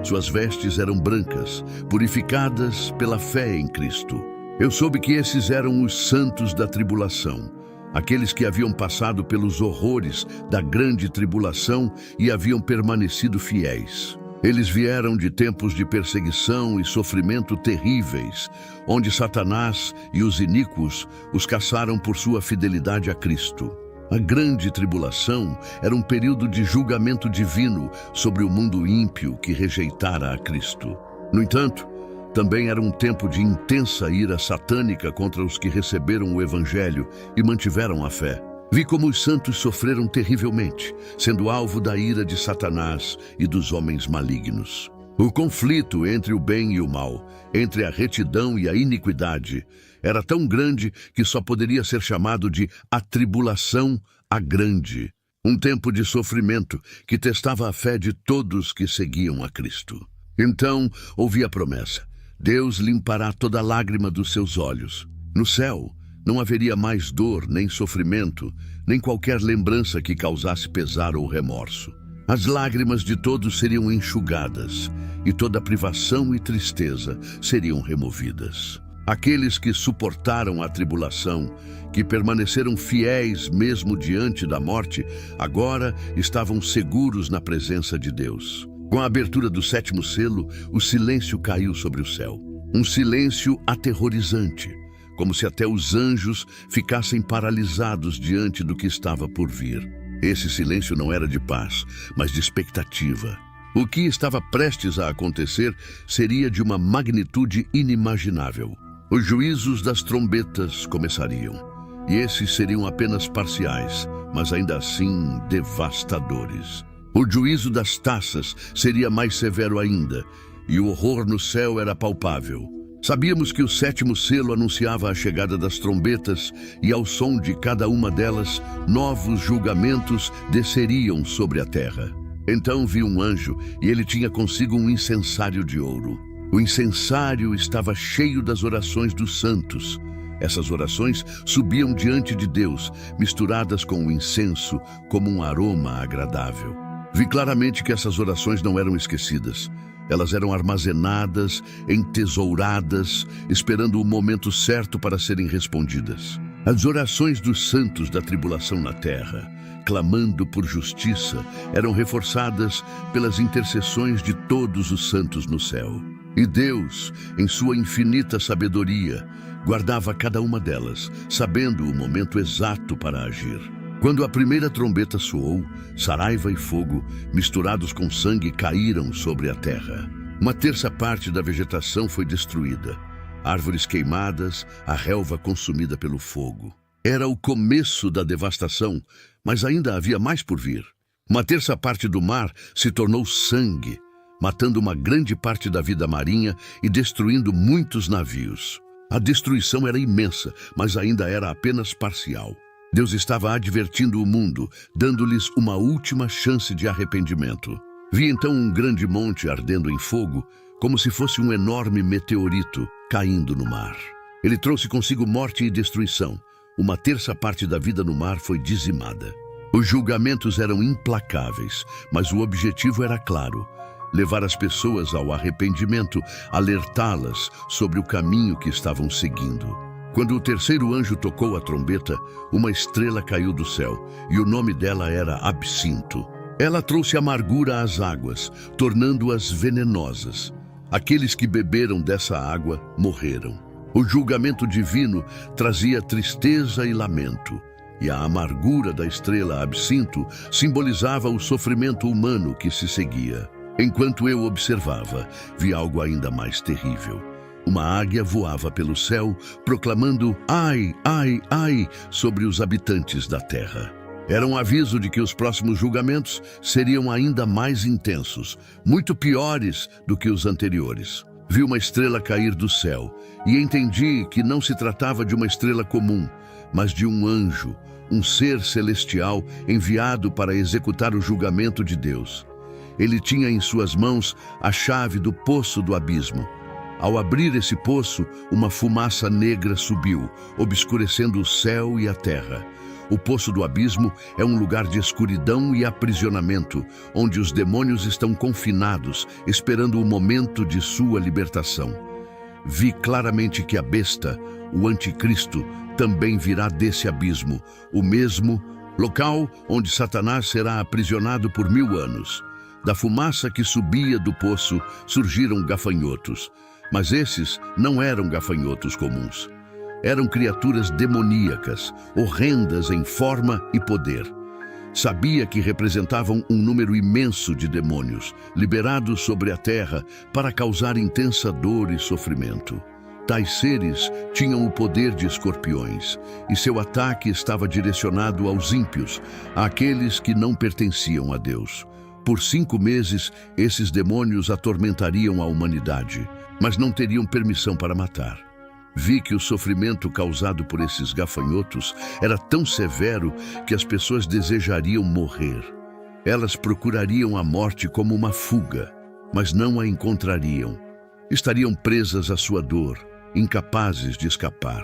Speaker 1: Suas vestes eram brancas, purificadas pela fé em Cristo. Eu soube que esses eram os santos da tribulação, aqueles que haviam passado pelos horrores da grande tribulação e haviam permanecido fiéis. Eles vieram de tempos de perseguição e sofrimento terríveis, onde Satanás e os iníquos os caçaram por sua fidelidade a Cristo. A grande tribulação era um período de julgamento divino sobre o mundo ímpio que rejeitara a Cristo. No entanto, também era um tempo de intensa ira satânica contra os que receberam o Evangelho e mantiveram a fé. Vi como os santos sofreram terrivelmente, sendo alvo da ira de Satanás e dos homens malignos. O conflito entre o bem e o mal, entre a retidão e a iniquidade, era tão grande que só poderia ser chamado de a tribulação a grande. Um tempo de sofrimento que testava a fé de todos que seguiam a Cristo. Então ouvi a promessa: Deus limpará toda lágrima dos seus olhos. No céu, não haveria mais dor, nem sofrimento, nem qualquer lembrança que causasse pesar ou remorso. As lágrimas de todos seriam enxugadas, e toda privação e tristeza seriam removidas. Aqueles que suportaram a tribulação, que permaneceram fiéis mesmo diante da morte, agora estavam seguros na presença de Deus. Com a abertura do 7º selo, o silêncio caiu sobre o céu. Um silêncio aterrorizante, como se até os anjos ficassem paralisados diante do que estava por vir. Esse silêncio não era de paz, mas de expectativa. O que estava prestes a acontecer seria de uma magnitude inimaginável. Os juízos das trombetas começariam, e esses seriam apenas parciais, mas ainda assim devastadores. O juízo das taças seria mais severo ainda, e o horror no céu era palpável. Sabíamos que o 7º selo anunciava a chegada das trombetas, e ao som de cada uma delas, novos julgamentos desceriam sobre a terra. Então vi um anjo, e ele tinha consigo um incensário de ouro. O incensário estava cheio das orações dos santos. Essas orações subiam diante de Deus, misturadas com o incenso, como um aroma agradável. Vi claramente que essas orações não eram esquecidas. Elas eram armazenadas, entesouradas, esperando o momento certo para serem respondidas. As orações dos santos da tribulação na terra, clamando por justiça, eram reforçadas pelas intercessões de todos os santos no céu. E Deus, em sua infinita sabedoria, guardava cada uma delas, sabendo o momento exato para agir. Quando a primeira trombeta soou, saraiva e fogo, misturados com sangue, caíram sobre a terra. Uma terça parte da vegetação foi destruída. Árvores queimadas, a relva consumida pelo fogo. Era o começo da devastação, mas ainda havia mais por vir. Uma terça parte do mar se tornou sangue, matando uma grande parte da vida marinha e destruindo muitos navios. A destruição era imensa, mas ainda era apenas parcial. Deus estava advertindo o mundo, dando-lhes uma última chance de arrependimento. Vi então um grande monte ardendo em fogo, como se fosse um enorme meteorito caindo no mar. Ele trouxe consigo morte e destruição. Uma terça parte da vida no mar foi dizimada. Os julgamentos eram implacáveis, mas o objetivo era claro: levar as pessoas ao arrependimento, alertá-las sobre o caminho que estavam seguindo. Quando o terceiro anjo tocou a trombeta, uma estrela caiu do céu, e o nome dela era Absinto. Ela trouxe amargura às águas, tornando-as venenosas. Aqueles que beberam dessa água morreram. O julgamento divino trazia tristeza e lamento, e a amargura da estrela Absinto simbolizava o sofrimento humano que se seguia. Enquanto eu observava, vi algo ainda mais terrível. Uma águia voava pelo céu, proclamando "Ai, ai, ai" sobre os habitantes da terra. Era um aviso de que os próximos julgamentos seriam ainda mais intensos, muito piores do que os anteriores. Vi uma estrela cair do céu e entendi que não se tratava de uma estrela comum, mas de um anjo, um ser celestial enviado para executar o julgamento de Deus. Ele tinha em suas mãos a chave do poço do abismo. Ao abrir esse poço, uma fumaça negra subiu, obscurecendo o céu e a terra. O poço do abismo é um lugar de escuridão e aprisionamento, onde os demônios estão confinados, esperando o momento de sua libertação. Vi claramente que a besta, o anticristo, também virá desse abismo, o mesmo local onde Satanás será aprisionado por 1000 anos. Da fumaça que subia do poço surgiram gafanhotos, mas esses não eram gafanhotos comuns. Eram criaturas demoníacas, horrendas em forma e poder. Sabia que representavam um número imenso de demônios, liberados sobre a terra para causar intensa dor e sofrimento. Tais seres tinham o poder de escorpiões, e seu ataque estava direcionado aos ímpios, àqueles que não pertenciam a Deus. Por 5 meses, esses demônios atormentariam a humanidade, mas não teriam permissão para matar. Vi que o sofrimento causado por esses gafanhotos era tão severo que as pessoas desejariam morrer. Elas procurariam a morte como uma fuga, mas não a encontrariam. Estariam presas à sua dor, incapazes de escapar.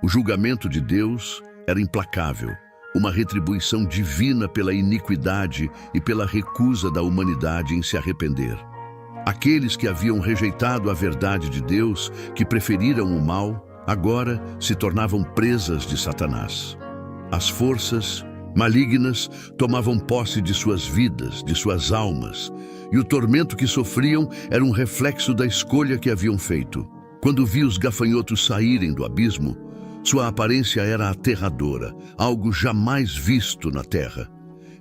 Speaker 1: O julgamento de Deus era implacável, uma retribuição divina pela iniquidade e pela recusa da humanidade em se arrepender. Aqueles que haviam rejeitado a verdade de Deus, que preferiram o mal, agora se tornavam presas de Satanás. As forças malignas tomavam posse de suas vidas, de suas almas, e o tormento que sofriam era um reflexo da escolha que haviam feito. Quando vi os gafanhotos saírem do abismo, sua aparência era aterradora, algo jamais visto na terra.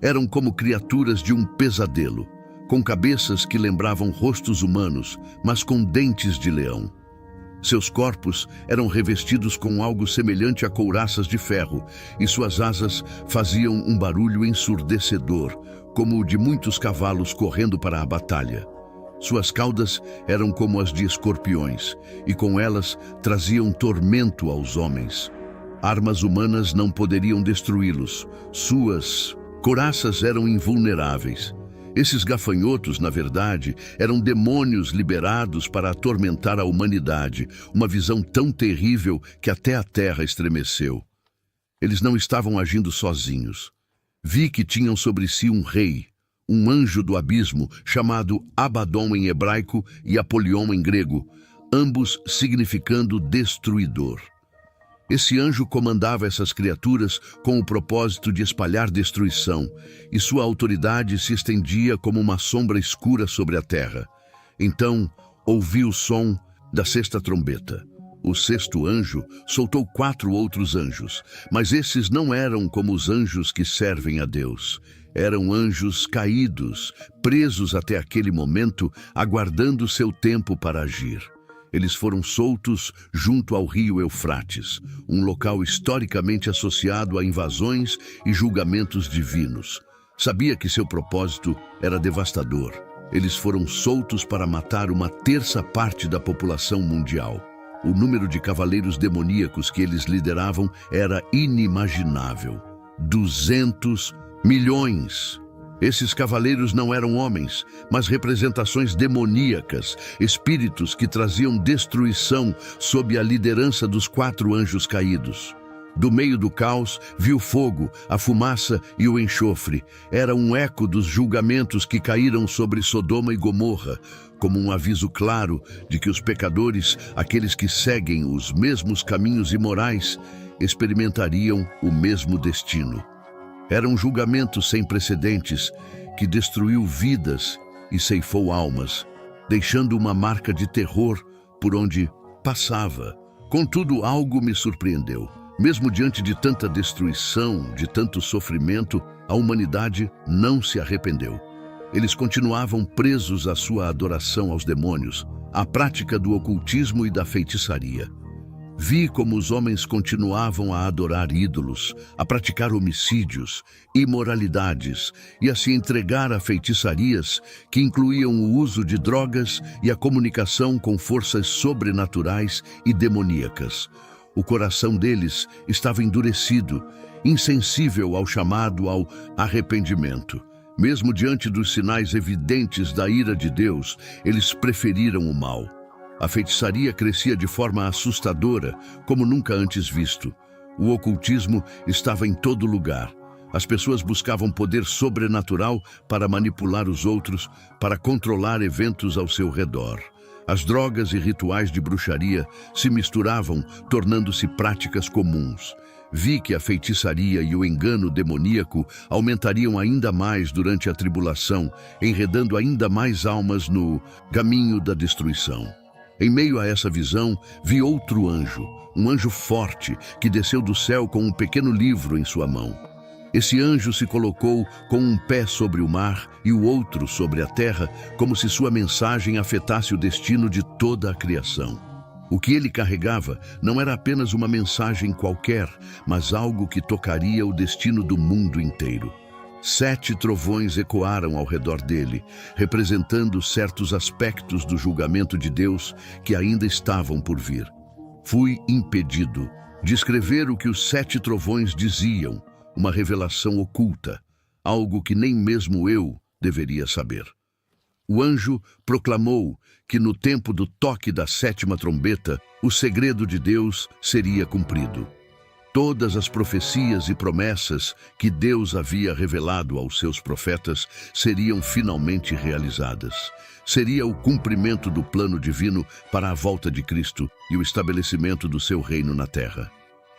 Speaker 1: Eram como criaturas de um pesadelo, com cabeças que lembravam rostos humanos, mas com dentes de leão. Seus corpos eram revestidos com algo semelhante a couraças de ferro, e suas asas faziam um barulho ensurdecedor, como o de muitos cavalos correndo para a batalha. Suas caudas eram como as de escorpiões, e com elas traziam tormento aos homens. Armas humanas não poderiam destruí-los. Suas couraças eram invulneráveis. Esses gafanhotos, na verdade, eram demônios liberados para atormentar a humanidade, uma visão tão terrível que até a terra estremeceu. Eles não estavam agindo sozinhos. Vi que tinham sobre si um rei, um anjo do abismo, chamado Abaddon em hebraico e Apolion em grego, ambos significando destruidor. Esse anjo comandava essas criaturas com o propósito de espalhar destruição, e sua autoridade se estendia como uma sombra escura sobre a terra. Então, ouvi o som da 6ª trombeta. O 6º anjo soltou 4 outros anjos, mas esses não eram como os anjos que servem a Deus. Eram anjos caídos, presos até aquele momento, aguardando seu tempo para agir. Eles foram soltos junto ao rio Eufrates, um local historicamente associado a invasões e julgamentos divinos. Sabia que seu propósito era devastador. Eles foram soltos para matar 1/3 parte da população mundial. O número de cavaleiros demoníacos que eles lideravam era inimaginável. 200 milhões. Esses cavaleiros não eram homens, mas representações demoníacas, espíritos que traziam destruição sob a liderança dos 4 anjos caídos. Do meio do caos, vi o fogo, a fumaça e o enxofre. Era um eco dos julgamentos que caíram sobre Sodoma e Gomorra, como um aviso claro de que os pecadores, aqueles que seguem os mesmos caminhos imorais, experimentariam o mesmo destino. Era um julgamento sem precedentes que destruiu vidas e ceifou almas, deixando uma marca de terror por onde passava. Contudo, algo me surpreendeu. Mesmo diante de tanta destruição, de tanto sofrimento, a humanidade não se arrependeu. Eles continuavam presos à sua adoração aos demônios, à prática do ocultismo e da feitiçaria. Vi como os homens continuavam a adorar ídolos, a praticar homicídios, imoralidades e a se entregar a feitiçarias que incluíam o uso de drogas e a comunicação com forças sobrenaturais e demoníacas. O coração deles estava endurecido, insensível ao chamado ao arrependimento. Mesmo diante dos sinais evidentes da ira de Deus, eles preferiram o mal. A feitiçaria crescia de forma assustadora, como nunca antes visto. O ocultismo estava em todo lugar. As pessoas buscavam poder sobrenatural para manipular os outros, para controlar eventos ao seu redor. As drogas e rituais de bruxaria se misturavam, tornando-se práticas comuns. Vi que a feitiçaria e o engano demoníaco aumentariam ainda mais durante a tribulação, enredando ainda mais almas no caminho da destruição. Em meio a essa visão, vi outro anjo, um anjo forte, que desceu do céu com um pequeno livro em sua mão. Esse anjo se colocou com um pé sobre o mar e o outro sobre a terra, como se sua mensagem afetasse o destino de toda a criação. O que ele carregava não era apenas uma mensagem qualquer, mas algo que tocaria o destino do mundo inteiro. 7 trovões ecoaram ao redor dele, representando certos aspectos do julgamento de Deus que ainda estavam por vir. Fui impedido de escrever o que os 7 trovões diziam, uma revelação oculta, algo que nem mesmo eu deveria saber. O anjo proclamou que no tempo do toque da 7ª trombeta, o segredo de Deus seria cumprido. Todas as profecias e promessas que Deus havia revelado aos seus profetas seriam finalmente realizadas. Seria o cumprimento do plano divino para a volta de Cristo e o estabelecimento do seu reino na terra.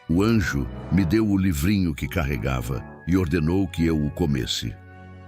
Speaker 1: O anjo me deu o livrinho que carregava e ordenou que eu o comesse.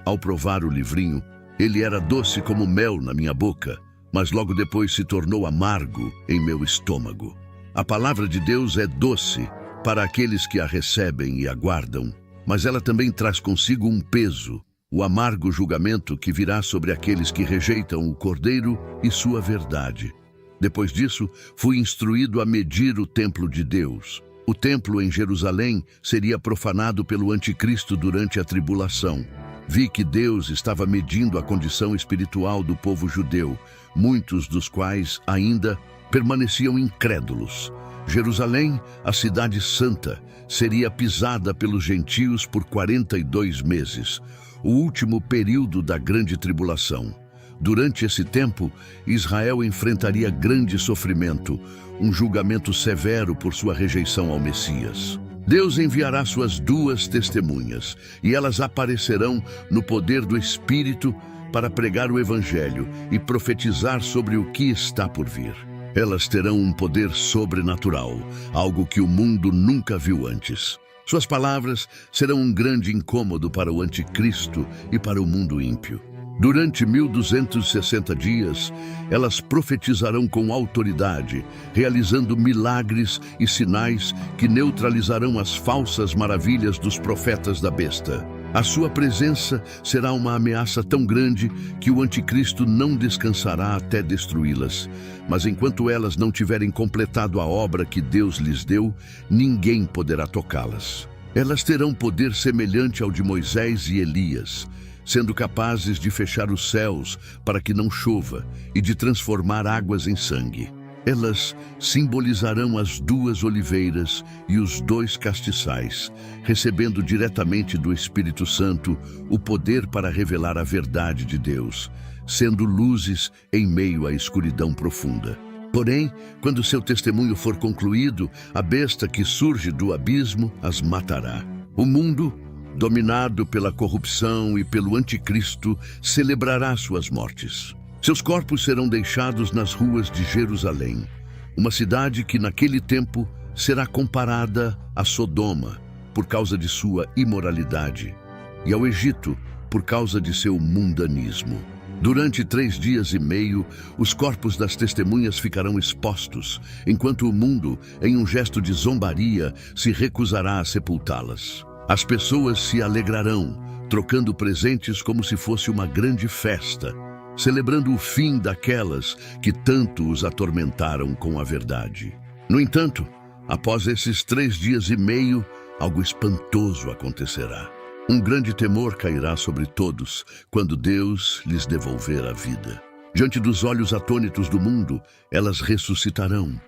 Speaker 1: Ao provar o livrinho, ele era doce como mel na minha boca, mas logo depois se tornou amargo em meu estômago. A palavra de Deus é doce para aqueles que a recebem e aguardam, mas ela também traz consigo um peso, o amargo julgamento que virá sobre aqueles que rejeitam o Cordeiro e sua verdade. Depois disso, fui instruído a medir o templo de Deus. O templo em Jerusalém seria profanado pelo anticristo durante a tribulação. Vi que Deus estava medindo a condição espiritual do povo judeu, muitos dos quais ainda permaneciam incrédulos. Jerusalém, a cidade santa, seria pisada pelos gentios por 42 meses, o último período da grande tribulação. Durante esse tempo, Israel enfrentaria grande sofrimento, um julgamento severo por sua rejeição ao Messias. Deus enviará suas 2 testemunhas, e elas aparecerão no poder do Espírito para pregar o Evangelho e profetizar sobre o que está por vir. Elas terão um poder sobrenatural, algo que o mundo nunca viu antes. Suas palavras serão um grande incômodo para o anticristo e para o mundo ímpio. Durante 1260 dias, elas profetizarão com autoridade, realizando milagres e sinais que neutralizarão as falsas maravilhas dos profetas da besta. A sua presença será uma ameaça tão grande que o anticristo não descansará até destruí-las. Mas enquanto elas não tiverem completado a obra que Deus lhes deu, ninguém poderá tocá-las. Elas terão poder semelhante ao de Moisés e Elias, sendo capazes de fechar os céus para que não chova e de transformar águas em sangue. Elas simbolizarão as 2 oliveiras e os 2 castiçais, recebendo diretamente do Espírito Santo o poder para revelar a verdade de Deus, sendo luzes em meio à escuridão profunda. Porém, quando seu testemunho for concluído, a besta que surge do abismo as matará. O mundo, dominado pela corrupção e pelo anticristo, celebrará suas mortes. Seus corpos serão deixados nas ruas de Jerusalém, uma cidade que naquele tempo será comparada a Sodoma por causa de sua imoralidade e ao Egito por causa de seu mundanismo. Durante 3 dias e meio, os corpos das testemunhas ficarão expostos, enquanto o mundo, em um gesto de zombaria, se recusará a sepultá-las. As pessoas se alegrarão, trocando presentes como se fosse uma grande festa, celebrando o fim daquelas que tanto os atormentaram com a verdade. No entanto, após esses 3 dias e meio, algo espantoso acontecerá. Um grande temor cairá sobre todos quando Deus lhes devolver a vida. Diante dos olhos atônitos do mundo, elas ressuscitarão,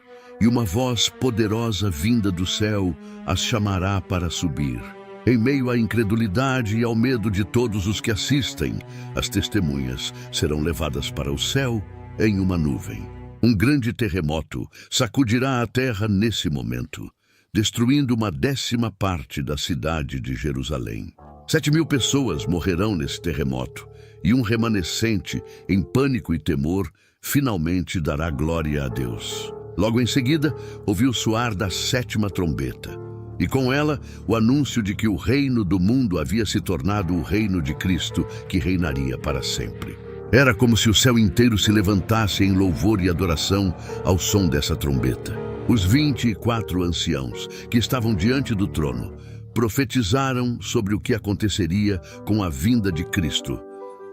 Speaker 1: e uma voz poderosa vinda do céu as chamará para subir. Em meio à incredulidade e ao medo de todos os que assistem, as testemunhas serão levadas para o céu em uma nuvem. Um grande terremoto sacudirá a terra nesse momento, destruindo uma 10ª parte da cidade de Jerusalém. 7.000 pessoas morrerão nesse terremoto, e um remanescente, em pânico e temor, finalmente dará glória a Deus. Logo em seguida, ouviu soar da 7ª trombeta, e com ela o anúncio de que o reino do mundo havia se tornado o reino de Cristo, que reinaria para sempre. Era como se o céu inteiro se levantasse em louvor e adoração ao som dessa trombeta. Os 24 anciãos que estavam diante do trono profetizaram sobre o que aconteceria com a vinda de Cristo.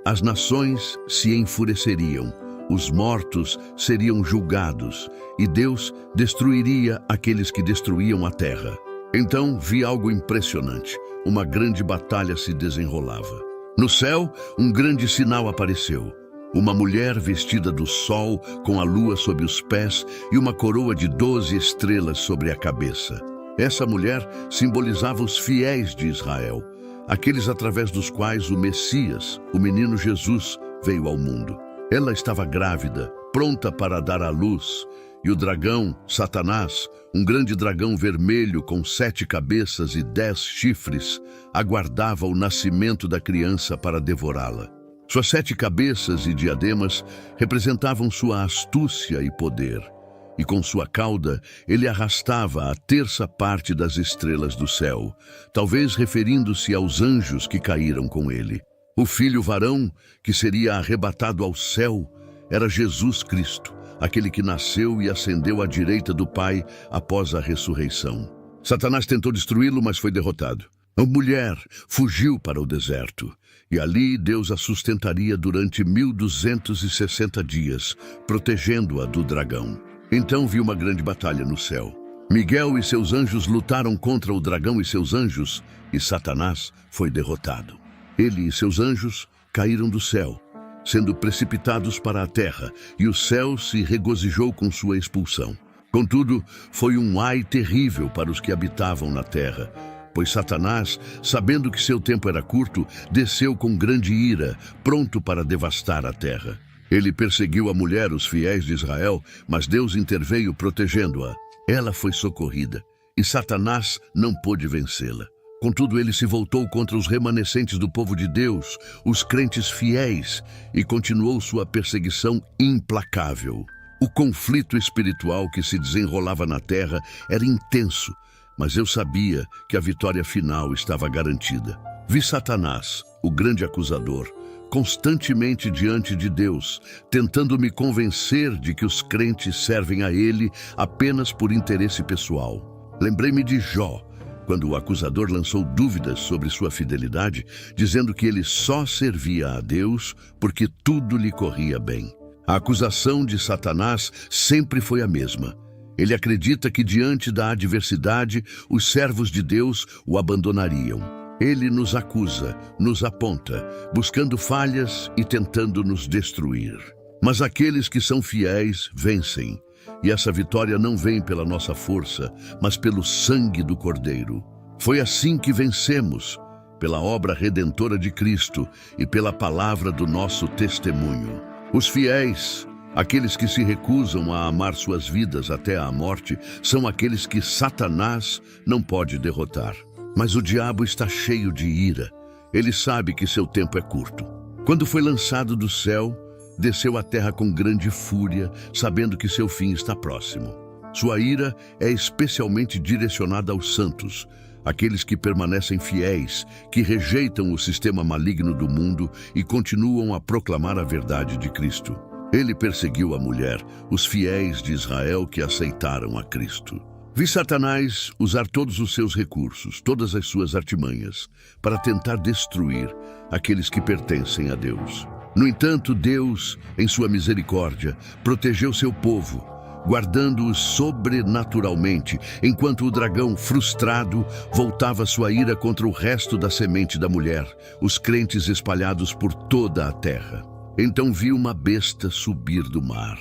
Speaker 1: As nações se enfureceriam, os mortos seriam julgados e Deus destruiria aqueles que destruíam a terra. Então vi algo impressionante. Uma grande batalha se desenrolava. No céu, um grande sinal apareceu. Uma mulher vestida do sol, com a lua sob os pés e uma coroa de 12 estrelas sobre a cabeça. Essa mulher simbolizava os fiéis de Israel, aqueles através dos quais o Messias, o menino Jesus, veio ao mundo. Ela estava grávida, pronta para dar à luz, e o dragão, Satanás, um grande dragão vermelho com 7 cabeças e 10 chifres, aguardava o nascimento da criança para devorá-la. Suas 7 cabeças e diademas representavam sua astúcia e poder, e com sua cauda ele arrastava a 1/3 parte das estrelas do céu, talvez referindo-se aos anjos que caíram com ele. O filho varão, que seria arrebatado ao céu, era Jesus Cristo, aquele que nasceu e ascendeu à direita do Pai após a ressurreição. Satanás tentou destruí-lo, mas foi derrotado. A mulher fugiu para o deserto, e ali Deus a sustentaria durante 1260 dias, protegendo-a do dragão. Então vi uma grande batalha no céu. Miguel e seus anjos lutaram contra o dragão e seus anjos, e Satanás foi derrotado. Ele e seus anjos caíram do céu, sendo precipitados para a terra, e o céu se regozijou com sua expulsão. Contudo, foi um ai terrível para os que habitavam na terra, pois Satanás, sabendo que seu tempo era curto, desceu com grande ira, pronto para devastar a terra. Ele perseguiu a mulher, os fiéis de Israel, mas Deus interveio protegendo-a. Ela foi socorrida, e Satanás não pôde vencê-la. Contudo, ele se voltou contra os remanescentes do povo de Deus, os crentes fiéis, e continuou sua perseguição implacável. O conflito espiritual que se desenrolava na terra era intenso, mas eu sabia que a vitória final estava garantida. Vi Satanás, o grande acusador, constantemente diante de Deus, tentando me convencer de que os crentes servem a ele apenas por interesse pessoal. Lembrei-me de Jó, quando o acusador lançou dúvidas sobre sua fidelidade, dizendo que ele só servia a Deus porque tudo lhe corria bem. A acusação de Satanás sempre foi a mesma. Ele acredita que diante da adversidade, os servos de Deus o abandonariam. Ele nos acusa, nos aponta, buscando falhas e tentando nos destruir. Mas aqueles que são fiéis vencem. E essa vitória não vem pela nossa força, mas pelo sangue do Cordeiro. Foi assim que vencemos, pela obra redentora de Cristo e pela palavra do nosso testemunho. Os fiéis, aqueles que se recusam a amar suas vidas até a morte, são aqueles que Satanás não pode derrotar. Mas o diabo está cheio de ira. Ele sabe que seu tempo é curto. Quando foi lançado do céu, desceu à terra com grande fúria, sabendo que seu fim está próximo. Sua ira é especialmente direcionada aos santos, aqueles que permanecem fiéis, que rejeitam o sistema maligno do mundo e continuam a proclamar a verdade de Cristo. Ele perseguiu a mulher, os fiéis de Israel que aceitaram a Cristo. Vi Satanás usar todos os seus recursos, todas as suas artimanhas, para tentar destruir aqueles que pertencem a Deus. No entanto, Deus, em sua misericórdia, protegeu seu povo, guardando-os sobrenaturalmente, enquanto o dragão, frustrado, voltava sua ira contra o resto da semente da mulher, os crentes espalhados por toda a terra. Então vi uma besta subir do mar.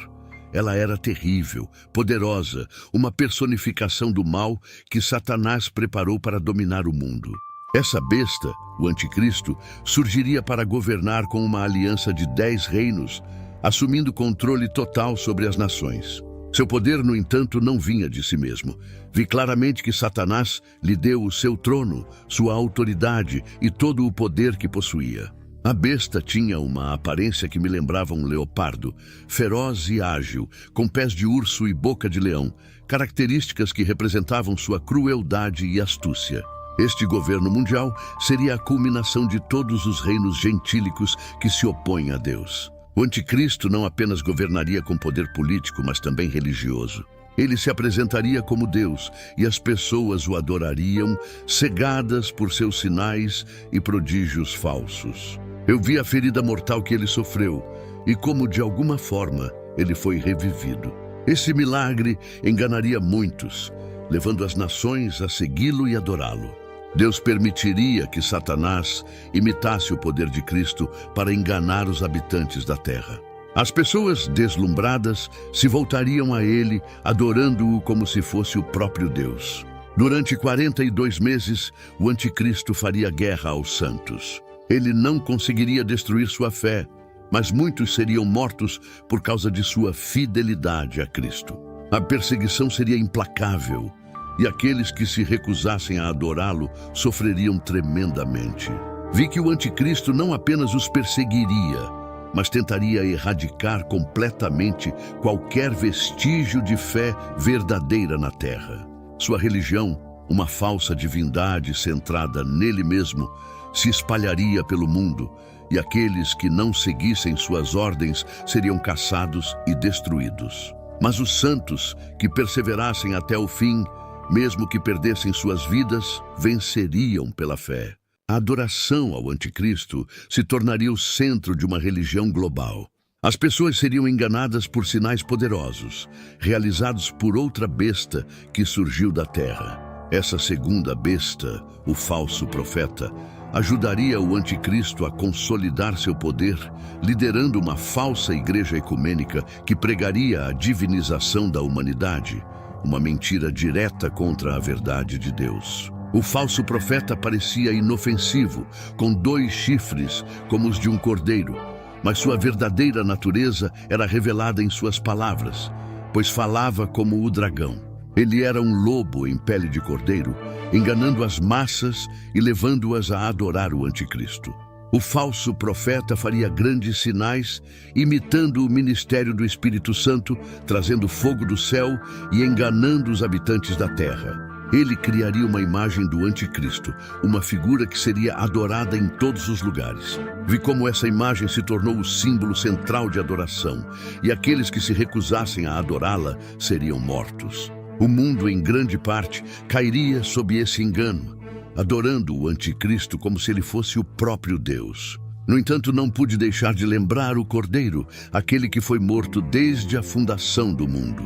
Speaker 1: Ela era terrível, poderosa, uma personificação do mal que Satanás preparou para dominar o mundo. Essa besta, o anticristo, surgiria para governar com uma aliança de 10 reinos, assumindo controle total sobre as nações. Seu poder, no entanto, não vinha de si mesmo. Vi claramente que Satanás lhe deu o seu trono, sua autoridade e todo o poder que possuía. A besta tinha uma aparência que me lembrava um leopardo, feroz e ágil, com pés de urso e boca de leão, características que representavam sua crueldade e astúcia. Este governo mundial seria a culminação de todos os reinos gentílicos que se opõem a Deus. O anticristo não apenas governaria com poder político, mas também religioso. Ele se apresentaria como Deus e as pessoas o adorariam, cegadas por seus sinais e prodígios falsos. Eu vi a ferida mortal que ele sofreu e como, de alguma forma, ele foi revivido. Esse milagre enganaria muitos, levando as nações a segui-lo e adorá-lo. Deus permitiria que Satanás imitasse o poder de Cristo para enganar os habitantes da terra. As pessoas deslumbradas se voltariam a ele, adorando-o como se fosse o próprio Deus. Durante 42 meses, o anticristo faria guerra aos santos. Ele não conseguiria destruir sua fé, mas muitos seriam mortos por causa de sua fidelidade a Cristo. A perseguição seria implacável, e aqueles que se recusassem a adorá-lo sofreriam tremendamente. Vi que o anticristo não apenas os perseguiria, mas tentaria erradicar completamente qualquer vestígio de fé verdadeira na terra. Sua religião, uma falsa divindade centrada nele mesmo, se espalharia pelo mundo, e aqueles que não seguissem suas ordens seriam caçados e destruídos. Mas os santos, que perseverassem até o fim, mesmo que perdessem suas vidas, venceriam pela fé. A adoração ao anticristo se tornaria o centro de uma religião global. As pessoas seriam enganadas por sinais poderosos, realizados por outra besta que surgiu da terra. Essa segunda besta, o falso profeta, ajudaria o anticristo a consolidar seu poder, liderando uma falsa igreja ecumênica que pregaria a divinização da humanidade, uma mentira direta contra a verdade de Deus. O falso profeta parecia inofensivo, com 2 chifres, como os de um cordeiro, mas sua verdadeira natureza era revelada em suas palavras, pois falava como o dragão. Ele era um lobo em pele de cordeiro, enganando as massas e levando-as a adorar o anticristo. O falso profeta faria grandes sinais, imitando o ministério do Espírito Santo, trazendo fogo do céu e enganando os habitantes da terra. Ele criaria uma imagem do anticristo, uma figura que seria adorada em todos os lugares. Vi como essa imagem se tornou o símbolo central de adoração, e aqueles que se recusassem a adorá-la seriam mortos. O mundo, em grande parte, cairia sob esse engano, adorando o anticristo como se ele fosse o próprio Deus. No entanto, não pude deixar de lembrar o Cordeiro, aquele que foi morto desde a fundação do mundo.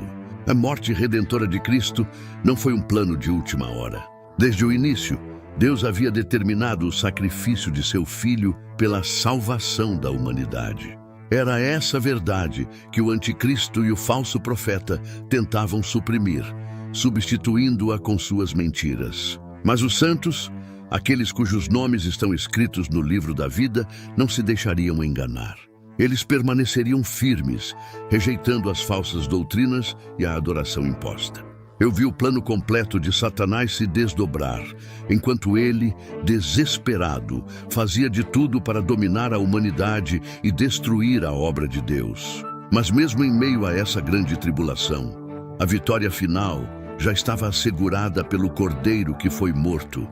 Speaker 1: A morte redentora de Cristo não foi um plano de última hora. Desde o início, Deus havia determinado o sacrifício de seu Filho pela salvação da humanidade. Era essa verdade que o anticristo e o falso profeta tentavam suprimir, substituindo-a com suas mentiras. Mas os santos, aqueles cujos nomes estão escritos no livro da vida, não se deixariam enganar. Eles permaneceriam firmes, rejeitando as falsas doutrinas e a adoração imposta. Eu vi o plano completo de Satanás se desdobrar, enquanto ele, desesperado, fazia de tudo para dominar a humanidade e destruir a obra de Deus. Mas mesmo em meio a essa grande tribulação, a vitória final já estava assegurada pelo Cordeiro que foi morto.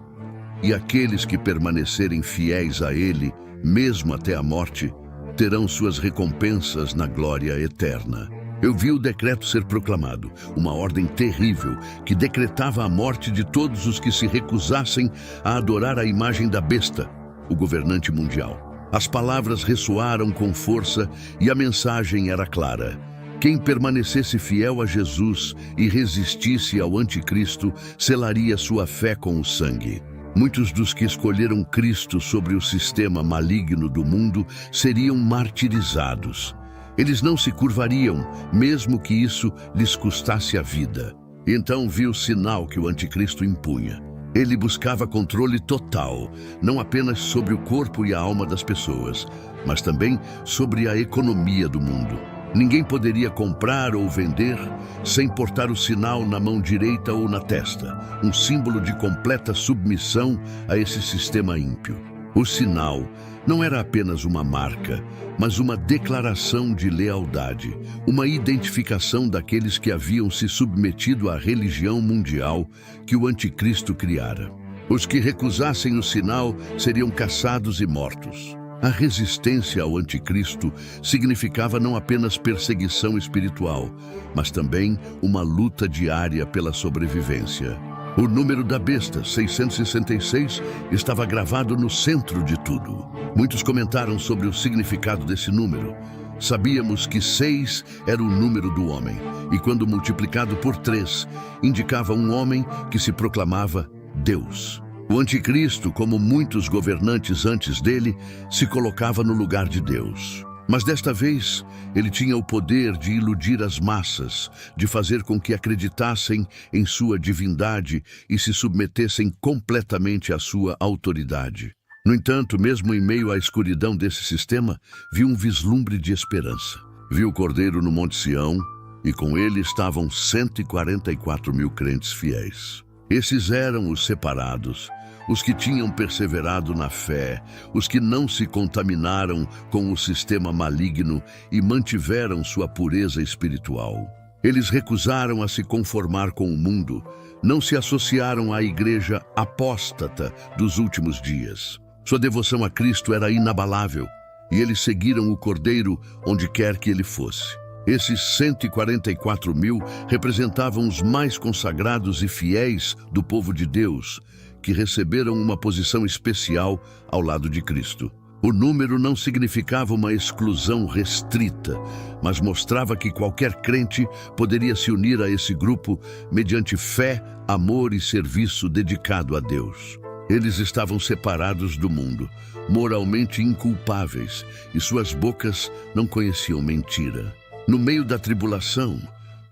Speaker 1: E aqueles que permanecerem fiéis a ele, mesmo até a morte, terão suas recompensas na glória eterna. Eu vi o decreto ser proclamado, uma ordem terrível que decretava a morte de todos os que se recusassem a adorar a imagem da besta, o governante mundial. As palavras ressoaram com força e a mensagem era clara. Quem permanecesse fiel a Jesus e resistisse ao anticristo, selaria sua fé com o sangue. Muitos dos que escolheram Cristo sobre o sistema maligno do mundo seriam martirizados. Eles não se curvariam, mesmo que isso lhes custasse a vida. Então vi o sinal que o anticristo impunha. Ele buscava controle total, não apenas sobre o corpo e a alma das pessoas, mas também sobre a economia do mundo. Ninguém poderia comprar ou vender sem portar o sinal na mão direita ou na testa, um símbolo de completa submissão a esse sistema ímpio. O sinal não era apenas uma marca, mas uma declaração de lealdade, uma identificação daqueles que haviam se submetido à religião mundial que o anticristo criara. Os que recusassem o sinal seriam caçados e mortos. A resistência ao anticristo significava não apenas perseguição espiritual, mas também uma luta diária pela sobrevivência. O número da besta, 666, estava gravado no centro de tudo. Muitos comentaram sobre o significado desse número. Sabíamos que 6 era o número do homem, e quando multiplicado por 3, indicava um homem que se proclamava Deus. O anticristo, como muitos governantes antes dele, se colocava no lugar de Deus. Mas desta vez, ele tinha o poder de iludir as massas, de fazer com que acreditassem em sua divindade e se submetessem completamente à sua autoridade. No entanto, mesmo em meio à escuridão desse sistema, viu um vislumbre de esperança. Viu o Cordeiro no Monte Sião, e com ele estavam 144 mil crentes fiéis. Esses eram os separados, os que tinham perseverado na fé, os que não se contaminaram com o sistema maligno e mantiveram sua pureza espiritual. Eles recusaram a se conformar com o mundo, não se associaram à igreja apóstata dos últimos dias. Sua devoção a Cristo era inabalável, e eles seguiram o Cordeiro onde quer que ele fosse. Esses 144 mil representavam os mais consagrados e fiéis do povo de Deus, que receberam uma posição especial ao lado de Cristo. O número não significava uma exclusão restrita, mas mostrava que qualquer crente poderia se unir a esse grupo mediante fé, amor e serviço dedicado a Deus. Eles estavam separados do mundo, moralmente inculpáveis, e suas bocas não conheciam mentira. No meio da tribulação,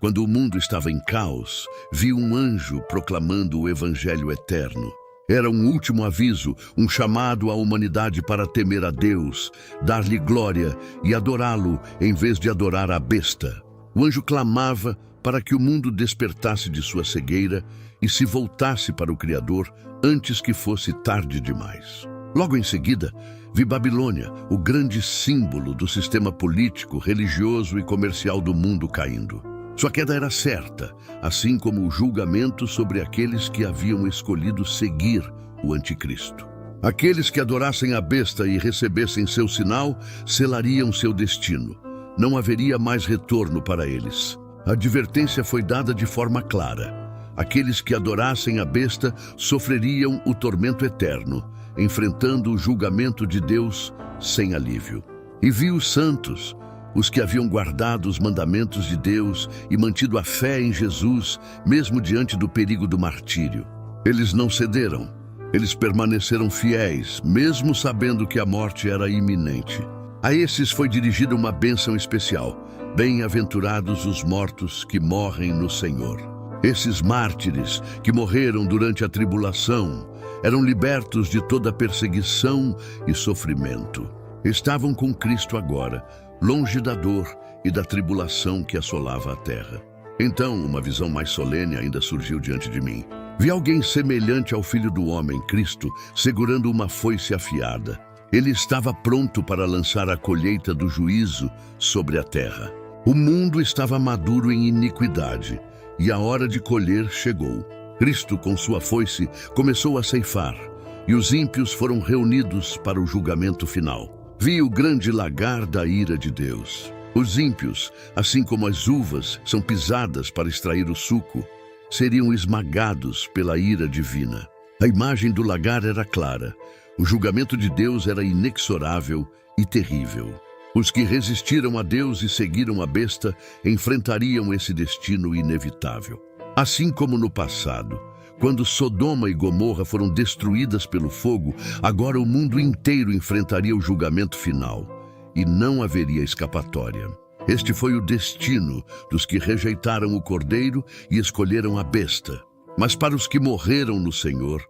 Speaker 1: quando o mundo estava em caos, viu um anjo proclamando o evangelho eterno. Era um último aviso, um chamado à humanidade para temer a Deus, dar-lhe glória e adorá-lo em vez de adorar a besta. O anjo clamava para que o mundo despertasse de sua cegueira e se voltasse para o Criador antes que fosse tarde demais. Logo em seguida, vi Babilônia, o grande símbolo do sistema político, religioso e comercial do mundo caindo. Sua queda era certa, assim como o julgamento sobre aqueles que haviam escolhido seguir o anticristo. Aqueles que adorassem a besta e recebessem seu sinal, selariam seu destino. Não haveria mais retorno para eles. A advertência foi dada de forma clara. Aqueles que adorassem a besta sofreriam o tormento eterno, enfrentando o julgamento de Deus sem alívio. E vi os santos, os que haviam guardado os mandamentos de Deus e mantido a fé em Jesus, mesmo diante do perigo do martírio. Eles não cederam, eles permaneceram fiéis, mesmo sabendo que a morte era iminente. A esses foi dirigida uma bênção especial: bem-aventurados os mortos que morrem no Senhor. Esses mártires que morreram durante a tribulação eram libertos de toda perseguição e sofrimento. Estavam com Cristo agora, longe da dor e da tribulação que assolava a terra. Então, uma visão mais solene ainda surgiu diante de mim. Vi alguém semelhante ao Filho do Homem, Cristo, segurando uma foice afiada. Ele estava pronto para lançar a colheita do juízo sobre a terra. O mundo estava maduro em iniquidade, e a hora de colher chegou. Cristo, com sua foice, começou a ceifar, e os ímpios foram reunidos para o julgamento final. Vi o grande lagar da ira de Deus. Os ímpios, assim como as uvas são pisadas para extrair o suco, seriam esmagados pela ira divina. A imagem do lagar era clara. O julgamento de Deus era inexorável e terrível. Os que resistiram a Deus e seguiram a besta enfrentariam esse destino inevitável. Assim como no passado, quando Sodoma e Gomorra foram destruídas pelo fogo, agora o mundo inteiro enfrentaria o julgamento final, e não haveria escapatória. Este foi o destino dos que rejeitaram o Cordeiro e escolheram a besta. Mas para os que morreram no Senhor,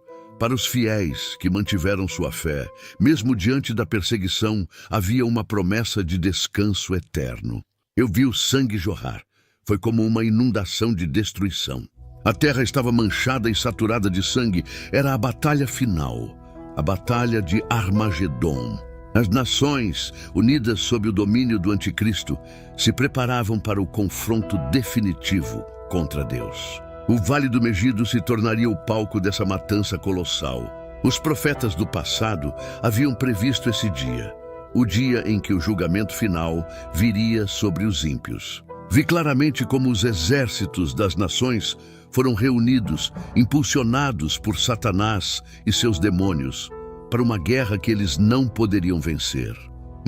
Speaker 1: Para os fiéis que mantiveram sua fé, mesmo diante da perseguição, havia uma promessa de descanso eterno. Eu vi o sangue jorrar. Foi como uma inundação de destruição. A terra estava manchada e saturada de sangue. Era a batalha final, a batalha de Armagedon. As nações, unidas sob o domínio do anticristo, se preparavam para o confronto definitivo contra Deus. O Vale do Megido se tornaria o palco dessa matança colossal. Os profetas do passado haviam previsto esse dia, o dia em que o julgamento final viria sobre os ímpios. Vi claramente como os exércitos das nações foram reunidos, impulsionados por Satanás e seus demônios, para uma guerra que eles não poderiam vencer.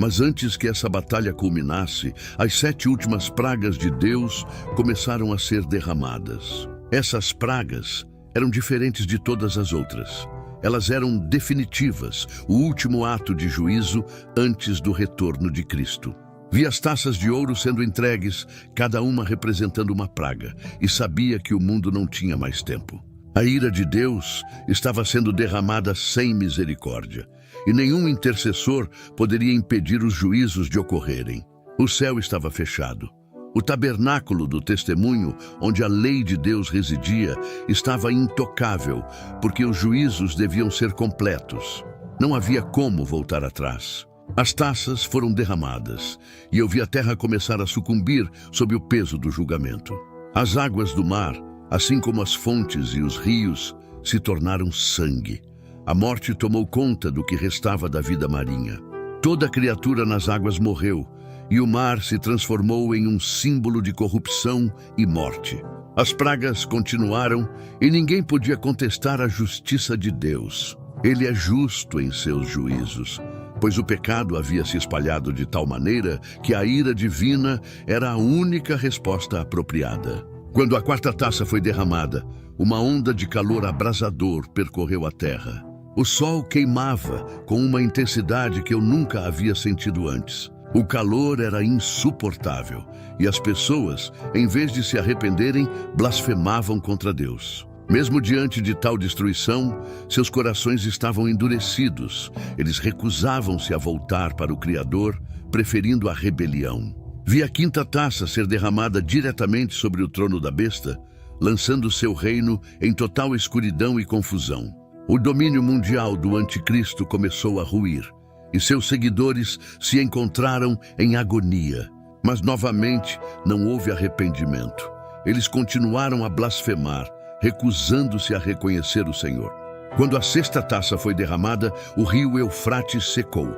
Speaker 1: Mas antes que essa batalha culminasse, as 7 últimas pragas de Deus começaram a ser derramadas. Essas pragas eram diferentes de todas as outras. Elas eram definitivas, o último ato de juízo antes do retorno de Cristo. Vi as taças de ouro sendo entregues, cada uma representando uma praga, e sabia que o mundo não tinha mais tempo. A ira de Deus estava sendo derramada sem misericórdia, e nenhum intercessor poderia impedir os juízos de ocorrerem. O céu estava fechado. O tabernáculo do testemunho, onde a lei de Deus residia, estava intocável, porque os juízos deviam ser completos. Não havia como voltar atrás. As taças foram derramadas, e eu vi a terra começar a sucumbir sob o peso do julgamento. As águas do mar, assim como as fontes e os rios, se tornaram sangue. A morte tomou conta do que restava da vida marinha. Toda criatura nas águas morreu, e o mar se transformou em um símbolo de corrupção e morte. As pragas continuaram, e ninguém podia contestar a justiça de Deus. Ele é justo em seus juízos, pois o pecado havia se espalhado de tal maneira que a ira divina era a única resposta apropriada. Quando a 4ª taça foi derramada, uma onda de calor abrasador percorreu a terra. O sol queimava com uma intensidade que eu nunca havia sentido antes. O calor era insuportável, e as pessoas, em vez de se arrependerem, blasfemavam contra Deus. Mesmo diante de tal destruição, seus corações estavam endurecidos. Eles recusavam-se a voltar para o Criador, preferindo a rebelião. Vi a 5ª taça ser derramada diretamente sobre o trono da besta, lançando seu reino em total escuridão e confusão. O domínio mundial do anticristo começou a ruir, e seus seguidores se encontraram em agonia. Mas novamente não houve arrependimento. Eles continuaram a blasfemar, recusando-se a reconhecer o Senhor. Quando a 6ª taça foi derramada, o rio Eufrates secou,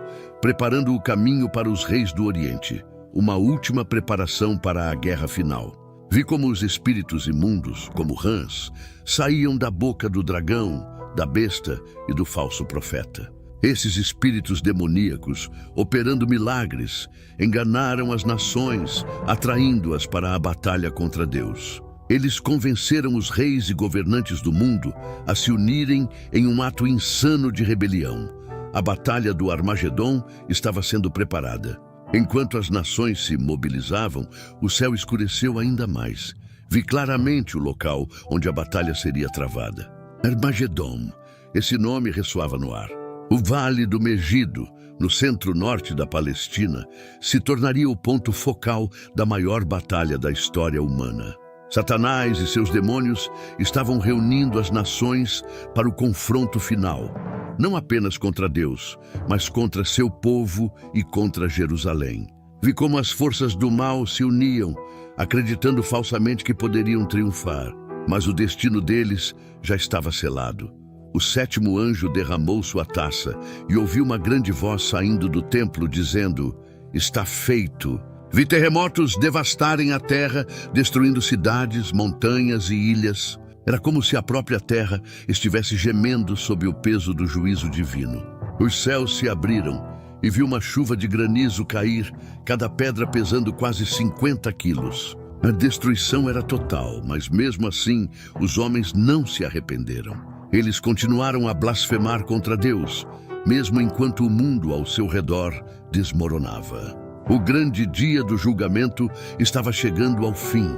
Speaker 1: preparando o caminho para os reis do Oriente, uma última preparação para a guerra final. Vi como os espíritos imundos, como rãs, saíam da boca do dragão, da besta e do falso profeta. Esses espíritos demoníacos, operando milagres, enganaram as nações, atraindo-as para a batalha contra Deus. Eles convenceram os reis e governantes do mundo a se unirem em um ato insano de rebelião. A batalha do Armagedon estava sendo preparada. Enquanto as nações se mobilizavam, o céu escureceu ainda mais. Vi claramente o local onde a batalha seria travada. Armagedon, esse nome ressoava no ar. O Vale do Megido, no centro-norte da Palestina, se tornaria o ponto focal da maior batalha da história humana. Satanás e seus demônios estavam reunindo as nações para o confronto final, não apenas contra Deus, mas contra seu povo e contra Jerusalém. Vi como as forças do mal se uniam, acreditando falsamente que poderiam triunfar, mas o destino deles já estava selado. O 7º anjo derramou sua taça e ouvi uma grande voz saindo do templo dizendo: "Está feito." Vi terremotos devastarem a terra, destruindo cidades, montanhas e ilhas. Era como se a própria terra estivesse gemendo sob o peso do juízo divino. Os céus se abriram e vi uma chuva de granizo cair, cada pedra pesando quase 50 quilos. A destruição era total, mas mesmo assim, os homens não se arrependeram. Eles continuaram a blasfemar contra Deus, mesmo enquanto o mundo ao seu redor desmoronava. O grande dia do julgamento estava chegando ao fim,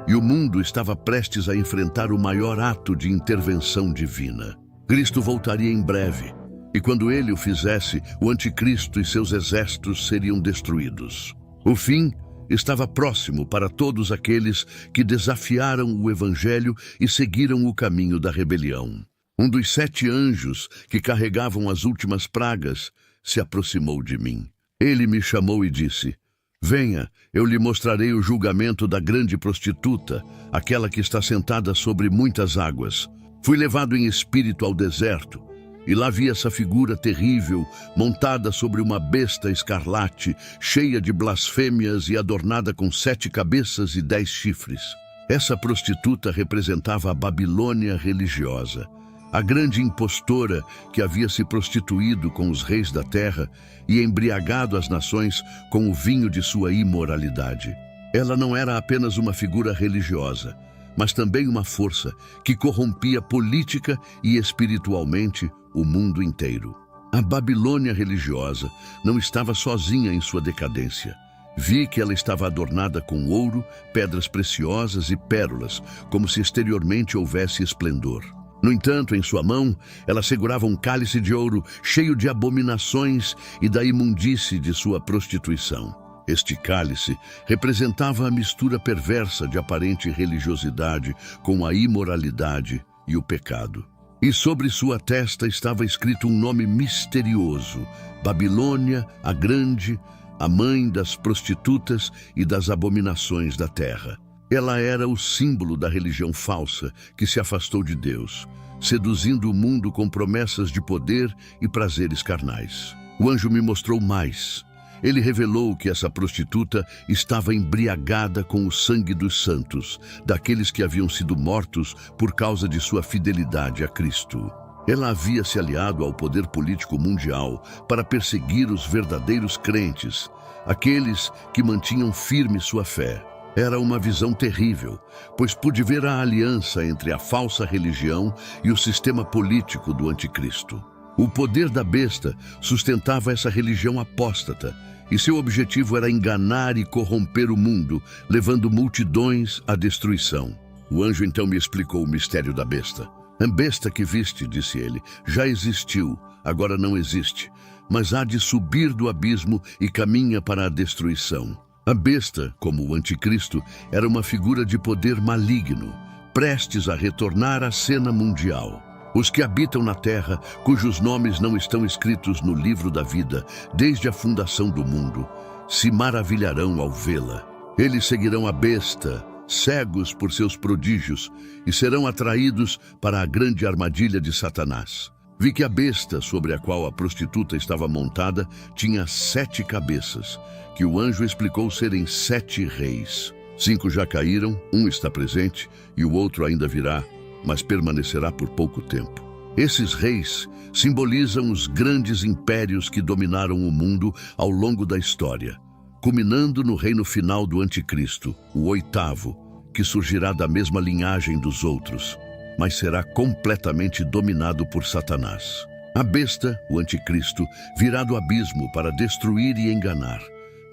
Speaker 1: e o mundo estava prestes a enfrentar o maior ato de intervenção divina. Cristo voltaria em breve, e quando ele o fizesse, o anticristo e seus exércitos seriam destruídos. O fim estava próximo para todos aqueles que desafiaram o evangelho e seguiram o caminho da rebelião. Um dos 7 anjos que carregavam as últimas pragas se aproximou de mim. Ele me chamou e disse: "Venha, eu lhe mostrarei o julgamento da grande prostituta, aquela que está sentada sobre muitas águas." Fui levado em espírito ao deserto, e lá vi essa figura terrível, montada sobre uma besta escarlate, cheia de blasfêmias e adornada com 7 cabeças e 10 chifres. Essa prostituta representava a Babilônia religiosa, a grande impostora que havia se prostituído com os reis da terra e embriagado as nações com o vinho de sua imoralidade. Ela não era apenas uma figura religiosa, mas também uma força que corrompia política e espiritualmente o mundo inteiro. A Babilônia religiosa não estava sozinha em sua decadência. Vi que ela estava adornada com ouro, pedras preciosas e pérolas, como se exteriormente houvesse esplendor. No entanto, em sua mão, ela segurava um cálice de ouro cheio de abominações e da imundície de sua prostituição. Este cálice representava a mistura perversa de aparente religiosidade com a imoralidade e o pecado. E sobre sua testa estava escrito um nome misterioso: Babilônia, a Grande, a mãe das prostitutas e das abominações da terra. Ela era o símbolo da religião falsa que se afastou de Deus, seduzindo o mundo com promessas de poder e prazeres carnais. O anjo me mostrou mais. Ele revelou que essa prostituta estava embriagada com o sangue dos santos, daqueles que haviam sido mortos por causa de sua fidelidade a Cristo. Ela havia se aliado ao poder político mundial para perseguir os verdadeiros crentes, aqueles que mantinham firme sua fé. Era uma visão terrível, pois pude ver a aliança entre a falsa religião e o sistema político do anticristo. O poder da besta sustentava essa religião apóstata, e seu objetivo era enganar e corromper o mundo, levando multidões à destruição. O anjo então me explicou o mistério da besta. "A besta que viste", disse ele, "já existiu, agora não existe, mas há de subir do abismo e caminha para a destruição." A besta, como o anticristo, era uma figura de poder maligno, prestes a retornar à cena mundial. Os que habitam na terra, cujos nomes não estão escritos no livro da vida desde a fundação do mundo, se maravilharão ao vê-la. Eles seguirão a besta, cegos por seus prodígios, e serão atraídos para a grande armadilha de Satanás. Vi que a besta sobre a qual a prostituta estava montada tinha 7 cabeças, que o anjo explicou serem 7 reis. 5 já caíram, um está presente e o outro ainda virá, mas permanecerá por pouco tempo. Esses reis simbolizam os grandes impérios que dominaram o mundo ao longo da história, culminando no reino final do anticristo, o 8º, que surgirá da mesma linhagem dos outros, mas será completamente dominado por Satanás. A besta, o anticristo, virá do abismo para destruir e enganar,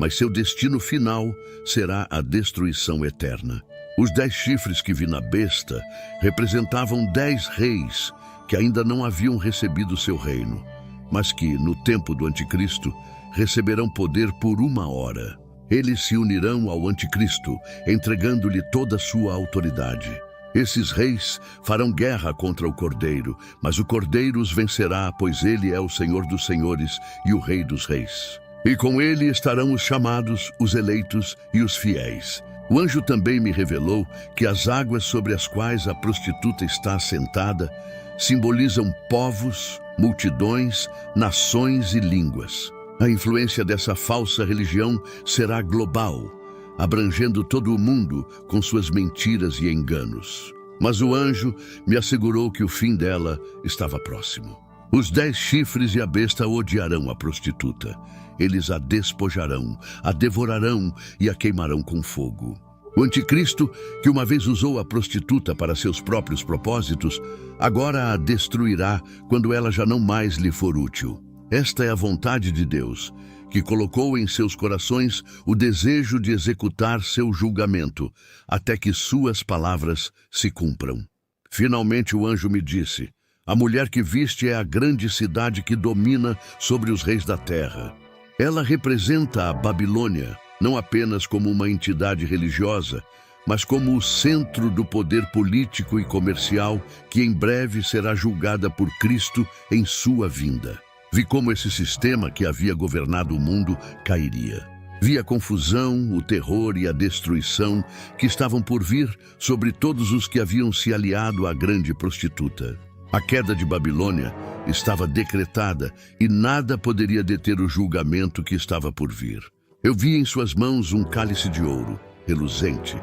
Speaker 1: mas seu destino final será a destruição eterna. Os 10 chifres que vi na besta representavam 10 reis que ainda não haviam recebido seu reino, mas que, no tempo do anticristo, receberão poder por 1 hora. Eles se unirão ao anticristo, entregando-lhe toda a sua autoridade. Esses reis farão guerra contra o Cordeiro, mas o Cordeiro os vencerá, pois ele é o Senhor dos senhores e o Rei dos reis. E com ele estarão os chamados, os eleitos e os fiéis. O anjo também me revelou que as águas sobre as quais a prostituta está assentada simbolizam povos, multidões, nações e línguas. A influência dessa falsa religião será global, abrangendo todo o mundo com suas mentiras e enganos. Mas o anjo me assegurou que o fim dela estava próximo. Os 10 chifres e a besta odiarão a prostituta. Eles a despojarão, a devorarão e a queimarão com fogo. O anticristo, que uma vez usou a prostituta para seus próprios propósitos, agora a destruirá quando ela já não mais lhe for útil. Esta é a vontade de Deus, que colocou em seus corações o desejo de executar seu julgamento, até que suas palavras se cumpram. Finalmente o anjo me disse: A mulher que viste é a grande cidade que domina sobre os reis da terra. Ela representa a Babilônia, não apenas como uma entidade religiosa, mas como o centro do poder político e comercial que em breve será julgada por Cristo em sua vinda. Vi como esse sistema que havia governado o mundo cairia. Vi a confusão, o terror e a destruição que estavam por vir sobre todos os que haviam se aliado à grande prostituta. A queda de Babilônia estava decretada e nada poderia deter o julgamento que estava por vir. Eu vi em suas mãos um cálice de ouro, reluzente,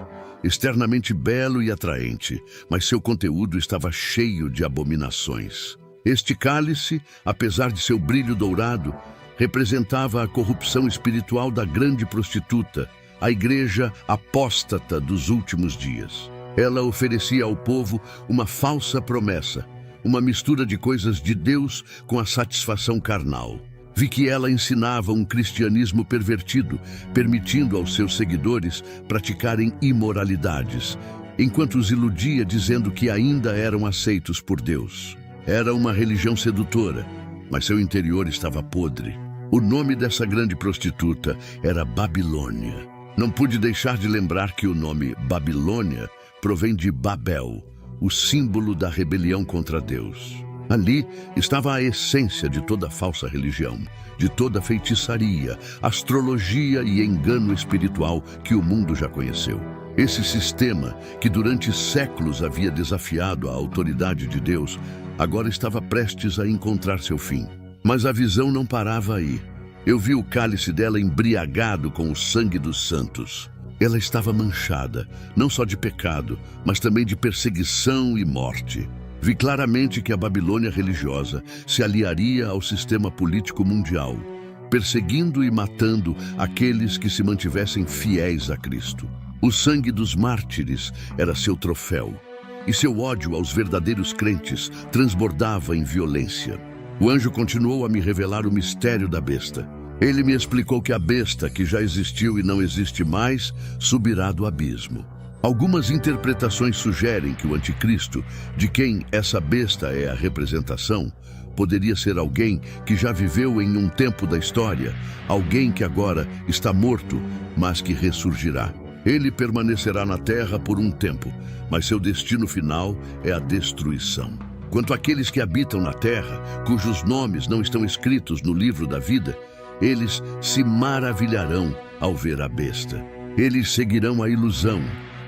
Speaker 1: externamente belo e atraente, mas seu conteúdo estava cheio de abominações. Este cálice, apesar de seu brilho dourado, representava a corrupção espiritual da grande prostituta, a igreja apóstata dos últimos dias. Ela oferecia ao povo uma falsa promessa, uma mistura de coisas de Deus com a satisfação carnal. Vi que ela ensinava um cristianismo pervertido, permitindo aos seus seguidores praticarem imoralidades, enquanto os iludia dizendo que ainda eram aceitos por Deus. Era uma religião sedutora, mas seu interior estava podre. O nome dessa grande prostituta era Babilônia. Não pude deixar de lembrar que o nome Babilônia provém de Babel, o símbolo da rebelião contra Deus. Ali estava a essência de toda falsa religião, de toda feitiçaria, astrologia e engano espiritual que o mundo já conheceu. Esse sistema, que durante séculos havia desafiado a autoridade de Deus, agora estava prestes a encontrar seu fim. Mas a visão não parava aí. Eu vi o cálice dela embriagado com o sangue dos santos. Ela estava manchada, não só de pecado, mas também de perseguição e morte. Vi claramente que a Babilônia religiosa se aliaria ao sistema político mundial, perseguindo e matando aqueles que se mantivessem fiéis a Cristo. O sangue dos mártires era seu troféu, e seu ódio aos verdadeiros crentes transbordava em violência. O anjo continuou a me revelar o mistério da besta. Ele me explicou que a besta, que já existiu e não existe mais, subirá do abismo. Algumas interpretações sugerem que o anticristo, de quem essa besta é a representação, poderia ser alguém que já viveu em um tempo da história, alguém que agora está morto, mas que ressurgirá. Ele permanecerá na terra por um tempo, mas seu destino final é a destruição. Quanto àqueles que habitam na terra, cujos nomes não estão escritos no livro da vida, eles se maravilharão ao ver a besta. Eles seguirão a ilusão,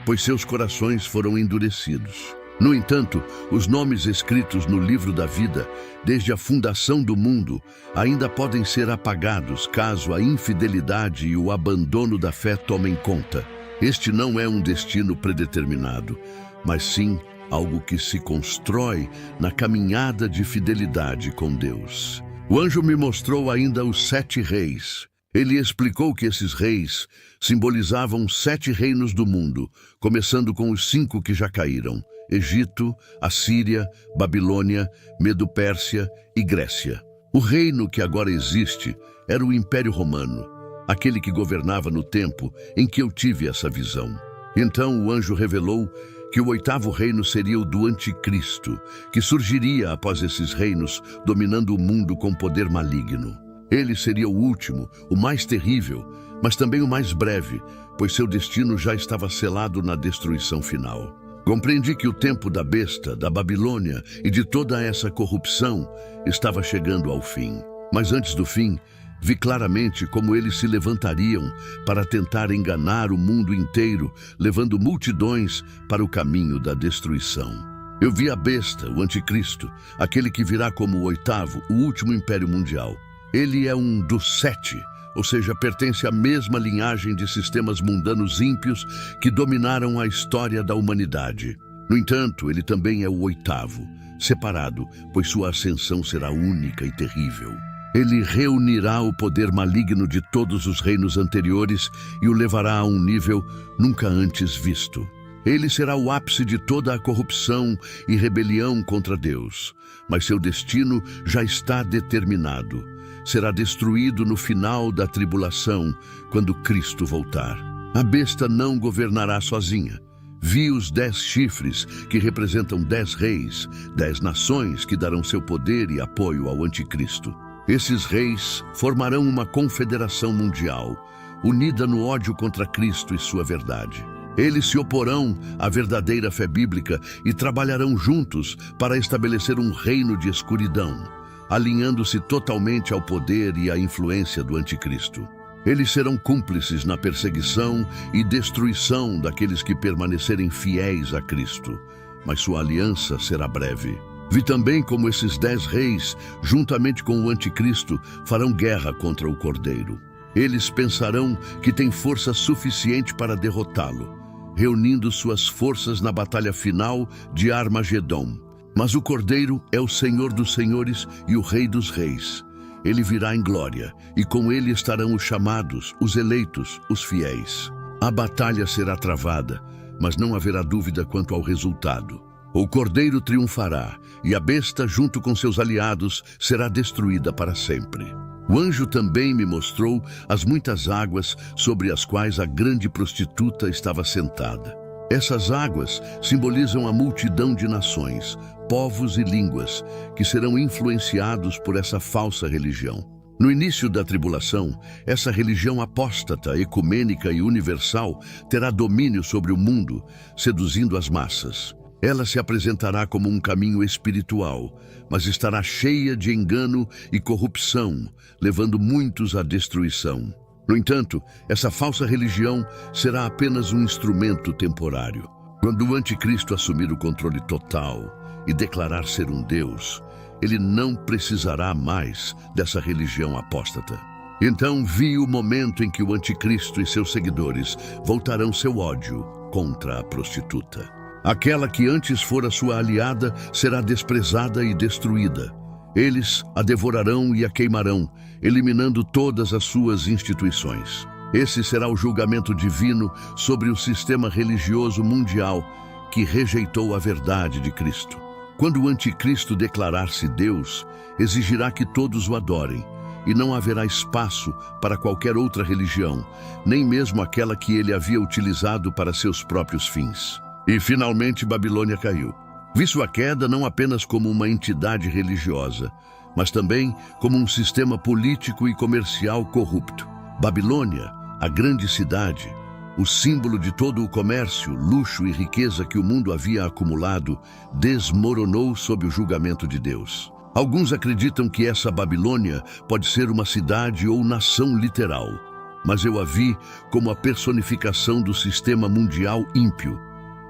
Speaker 1: pois seus corações foram endurecidos. No entanto, os nomes escritos no livro da vida, desde a fundação do mundo, ainda podem ser apagados caso a infidelidade e o abandono da fé tomem conta. Este não é um destino predeterminado, mas sim algo que se constrói na caminhada de fidelidade com Deus. O anjo me mostrou ainda os 7 reis. Ele explicou que esses reis simbolizavam 7 reinos do mundo, começando com os 5 que já caíram: Egito, Assíria, Babilônia, Medo-Pérsia e Grécia. O reino que agora existe era o Império Romano, aquele que governava no tempo em que eu tive essa visão. Então o anjo revelou que o 8º reino seria o do Anticristo, que surgiria após esses reinos, dominando o mundo com poder maligno. Ele seria o último, o mais terrível, mas também o mais breve, pois seu destino já estava selado na destruição final. Compreendi que o tempo da besta, da Babilônia e de toda essa corrupção estava chegando ao fim. Mas antes do fim, vi claramente como eles se levantariam para tentar enganar o mundo inteiro, levando multidões para o caminho da destruição. Eu vi a besta, o anticristo, aquele que virá como o 8º, o último império mundial. Ele é um dos 7, ou seja, pertence à mesma linhagem de sistemas mundanos ímpios que dominaram a história da humanidade. No entanto, ele também é o 8º, separado, pois sua ascensão será única e terrível. Ele reunirá o poder maligno de todos os reinos anteriores e o levará a um nível nunca antes visto. Ele será o ápice de toda a corrupção e rebelião contra Deus, mas seu destino já está determinado. Será destruído no final da tribulação, quando Cristo voltar. A besta não governará sozinha. Vi os 10 chifres, que representam 10 reis, 10 nações que darão seu poder e apoio ao anticristo. Esses reis formarão uma confederação mundial, unida no ódio contra Cristo e sua verdade. Eles se oporão à verdadeira fé bíblica e trabalharão juntos para estabelecer um reino de escuridão, alinhando-se totalmente ao poder e à influência do anticristo. Eles serão cúmplices na perseguição e destruição daqueles que permanecerem fiéis a Cristo, mas sua aliança será breve. Vi também como esses 10 reis, juntamente com o anticristo, farão guerra contra o Cordeiro. Eles pensarão que têm força suficiente para derrotá-lo, reunindo suas forças na batalha final de Armagedon. Mas o Cordeiro é o Senhor dos senhores e o Rei dos reis. Ele virá em glória, e com ele estarão os chamados, os eleitos, os fiéis. A batalha será travada, mas não haverá dúvida quanto ao resultado. O Cordeiro triunfará, e a besta, junto com seus aliados, será destruída para sempre. O anjo também me mostrou as muitas águas sobre as quais a grande prostituta estava sentada. Essas águas simbolizam a multidão de nações, povos e línguas que serão influenciados por essa falsa religião. No início da tribulação, essa religião apóstata, ecumênica e universal terá domínio sobre o mundo, seduzindo as massas. Ela se apresentará como um caminho espiritual, mas estará cheia de engano e corrupção, levando muitos à destruição. No entanto, essa falsa religião será apenas um instrumento temporário. Quando o anticristo assumir o controle total e declarar ser um Deus, ele não precisará mais dessa religião apóstata. Então vi o momento em que o anticristo e seus seguidores voltarão seu ódio contra a prostituta. Aquela que antes fora sua aliada será desprezada e destruída. Eles a devorarão e a queimarão, eliminando todas as suas instituições. Esse será o julgamento divino sobre o sistema religioso mundial que rejeitou a verdade de Cristo. Quando o anticristo declarar-se Deus, exigirá que todos o adorem, e não haverá espaço para qualquer outra religião, nem mesmo aquela que ele havia utilizado para seus próprios fins. E finalmente Babilônia caiu. Vi sua queda não apenas como uma entidade religiosa, mas também como um sistema político e comercial corrupto. Babilônia, a grande cidade, o símbolo de todo o comércio, luxo e riqueza que o mundo havia acumulado, desmoronou sob o julgamento de Deus. Alguns acreditam que essa Babilônia pode ser uma cidade ou nação literal, mas eu a vi como a personificação do sistema mundial ímpio,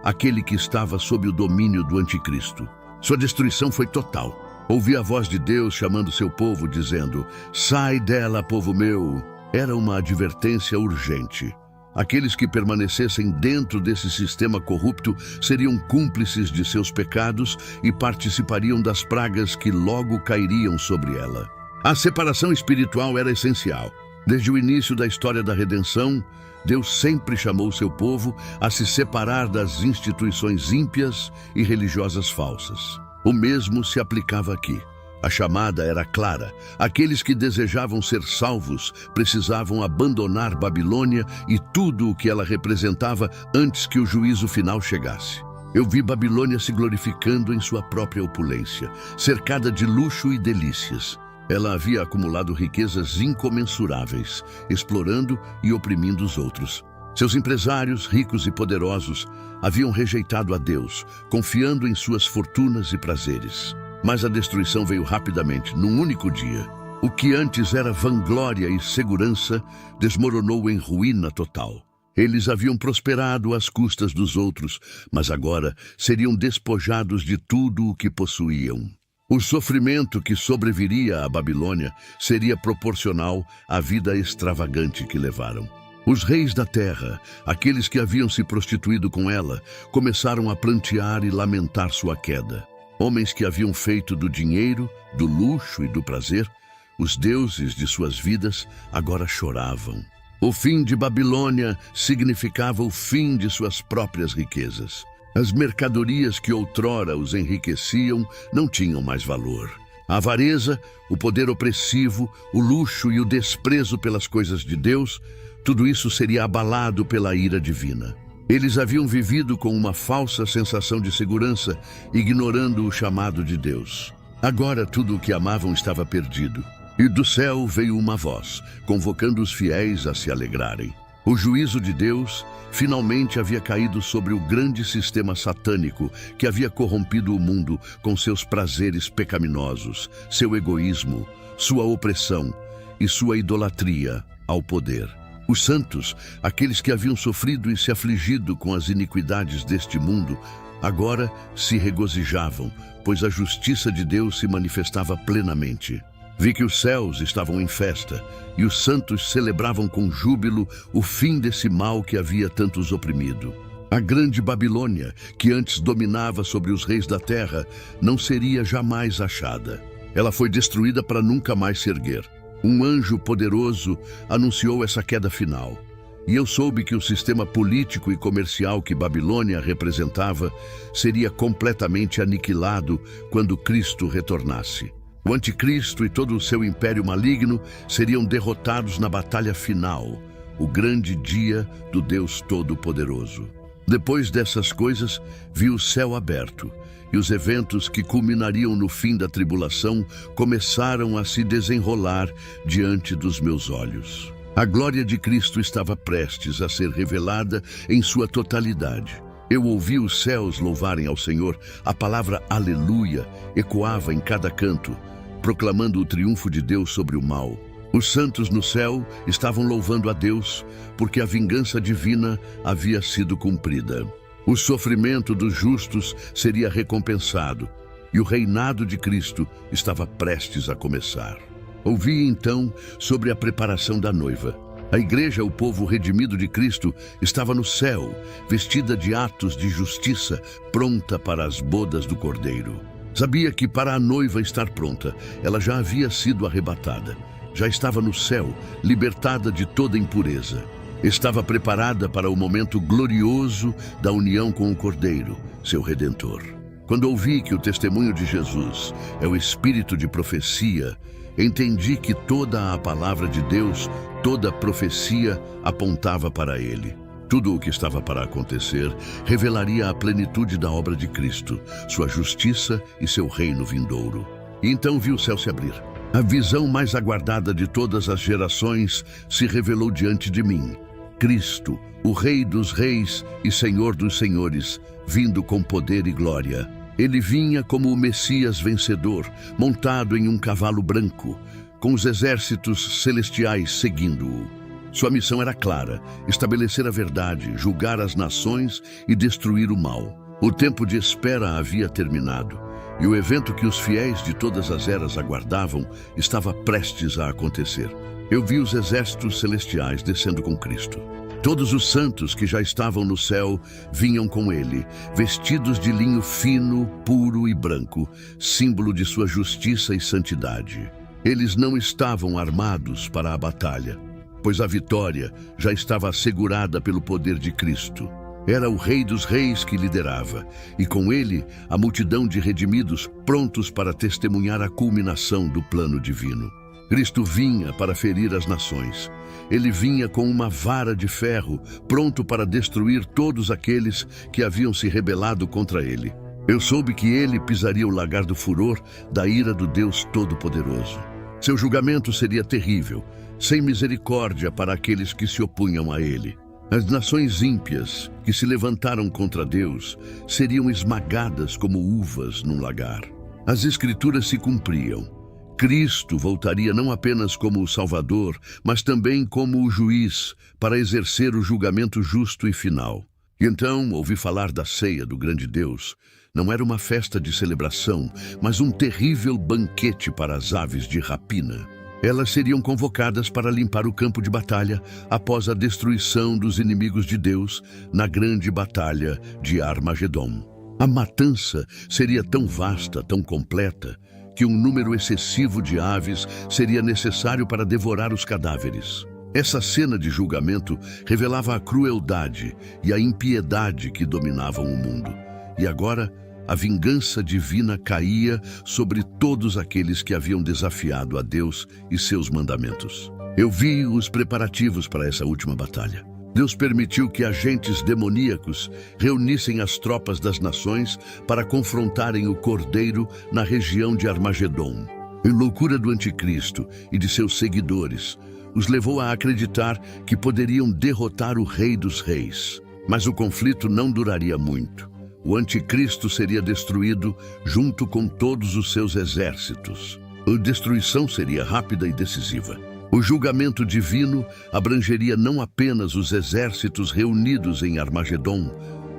Speaker 1: aquele que estava sob o domínio do anticristo. Sua destruição foi total. Ouvi a voz de Deus chamando seu povo, dizendo: "Sai dela, povo meu." Era uma advertência urgente. Aqueles que permanecessem dentro desse sistema corrupto seriam cúmplices de seus pecados e participariam das pragas que logo cairiam sobre ela. A separação espiritual era essencial. Desde o início da história da redenção, Deus sempre chamou seu povo a se separar das instituições ímpias e religiosas falsas. O mesmo se aplicava aqui. A chamada era clara. Aqueles que desejavam ser salvos precisavam abandonar Babilônia e tudo o que ela representava antes que o juízo final chegasse. Eu vi Babilônia se glorificando em sua própria opulência, cercada de luxo e delícias. Ela havia acumulado riquezas incomensuráveis, explorando e oprimindo os outros. Seus empresários, ricos e poderosos, haviam rejeitado a Deus, confiando em suas fortunas e prazeres. Mas a destruição veio rapidamente, num único dia. O que antes era vanglória e segurança desmoronou em ruína total. Eles haviam prosperado às custas dos outros, mas agora seriam despojados de tudo o que possuíam. O sofrimento que sobreviria à Babilônia seria proporcional à vida extravagante que levaram. Os reis da terra, aqueles que haviam se prostituído com ela, começaram a prantear e lamentar sua queda. Homens que haviam feito do dinheiro, do luxo e do prazer os deuses de suas vidas, agora choravam. O fim de Babilônia significava o fim de suas próprias riquezas. As mercadorias que outrora os enriqueciam não tinham mais valor. A avareza, o poder opressivo, o luxo e o desprezo pelas coisas de Deus, tudo isso seria abalado pela ira divina. Eles haviam vivido com uma falsa sensação de segurança, ignorando o chamado de Deus. Agora tudo o que amavam estava perdido. E do céu veio uma voz, convocando os fiéis a se alegrarem. O juízo de Deus finalmente havia caído sobre o grande sistema satânico que havia corrompido o mundo com seus prazeres pecaminosos, seu egoísmo, sua opressão e sua idolatria ao poder. Os santos, aqueles que haviam sofrido e se afligido com as iniquidades deste mundo, agora se regozijavam, pois a justiça de Deus se manifestava plenamente. Vi que os céus estavam em festa, e os santos celebravam com júbilo o fim desse mal que havia tantos oprimido. A grande Babilônia, que antes dominava sobre os reis da terra, não seria jamais achada. Ela foi destruída para nunca mais se erguer. Um anjo poderoso anunciou essa queda final. E eu soube que o sistema político e comercial que Babilônia representava seria completamente aniquilado quando Cristo retornasse. O anticristo e todo o seu império maligno seriam derrotados na batalha final, o grande dia do Deus Todo-Poderoso. Depois dessas coisas, vi o céu aberto, e os eventos que culminariam no fim da tribulação começaram a se desenrolar diante dos meus olhos. A glória de Cristo estava prestes a ser revelada em sua totalidade. Eu ouvi os céus louvarem ao Senhor, a palavra aleluia ecoava em cada canto, proclamando o triunfo de Deus sobre o mal. Os santos no céu estavam louvando a Deus, porque a vingança divina havia sido cumprida. O sofrimento dos justos seria recompensado, e o reinado de Cristo estava prestes a começar. Ouvi então sobre a preparação da noiva. A igreja, o povo redimido de Cristo, estava no céu, vestida de atos de justiça, pronta para as bodas do Cordeiro. Sabia que para a noiva estar pronta, ela já havia sido arrebatada. Já estava no céu, libertada de toda impureza. Estava preparada para o momento glorioso da união com o Cordeiro, seu Redentor. Quando ouvi que o testemunho de Jesus é o espírito de profecia, entendi que toda a palavra de Deus, toda profecia apontava para ele. Tudo o que estava para acontecer revelaria a plenitude da obra de Cristo, sua justiça e seu reino vindouro. E então vi o céu se abrir. A visão mais aguardada de todas as gerações se revelou diante de mim. Cristo, o Rei dos Reis e Senhor dos Senhores, vindo com poder e glória. Ele vinha como o Messias vencedor, montado em um cavalo branco, com os exércitos celestiais seguindo-o. Sua missão era clara: estabelecer a verdade, julgar as nações e destruir o mal. O tempo de espera havia terminado, e o evento que os fiéis de todas as eras aguardavam estava prestes a acontecer. Eu vi os exércitos celestiais descendo com Cristo. Todos os santos que já estavam no céu vinham com ele, vestidos de linho fino, puro e branco, símbolo de sua justiça e santidade. Eles não estavam armados para a batalha, pois a vitória já estava assegurada pelo poder de Cristo. Era o Rei dos Reis que liderava, e com ele a multidão de redimidos prontos para testemunhar a culminação do plano divino. Cristo vinha para ferir as nações. Ele vinha com uma vara de ferro, pronto para destruir todos aqueles que haviam se rebelado contra ele. Eu soube que ele pisaria o lagar do furor da ira do Deus Todo-Poderoso. Seu julgamento seria terrível, sem misericórdia para aqueles que se opunham a ele. As nações ímpias que se levantaram contra Deus seriam esmagadas como uvas num lagar. As Escrituras se cumpriam. Cristo voltaria não apenas como o Salvador, mas também como o juiz, para exercer o julgamento justo e final. E então ouvi falar da ceia do grande Deus. Não era uma festa de celebração, mas um terrível banquete para as aves de rapina. Elas seriam convocadas para limpar o campo de batalha após a destruição dos inimigos de Deus na grande batalha de Armagedon. A matança seria tão vasta, tão completa, que um número excessivo de aves seria necessário para devorar os cadáveres. Essa cena de julgamento revelava a crueldade e a impiedade que dominavam o mundo. E agora, a vingança divina caía sobre todos aqueles que haviam desafiado a Deus e seus mandamentos. Eu vi os preparativos para essa última batalha. Deus permitiu que agentes demoníacos reunissem as tropas das nações para confrontarem o Cordeiro na região de Armagedom. A loucura do anticristo e de seus seguidores os levou a acreditar que poderiam derrotar o Rei dos Reis. Mas o conflito não duraria muito. O anticristo seria destruído junto com todos os seus exércitos. A destruição seria rápida e decisiva. O julgamento divino abrangeria não apenas os exércitos reunidos em Armagedom,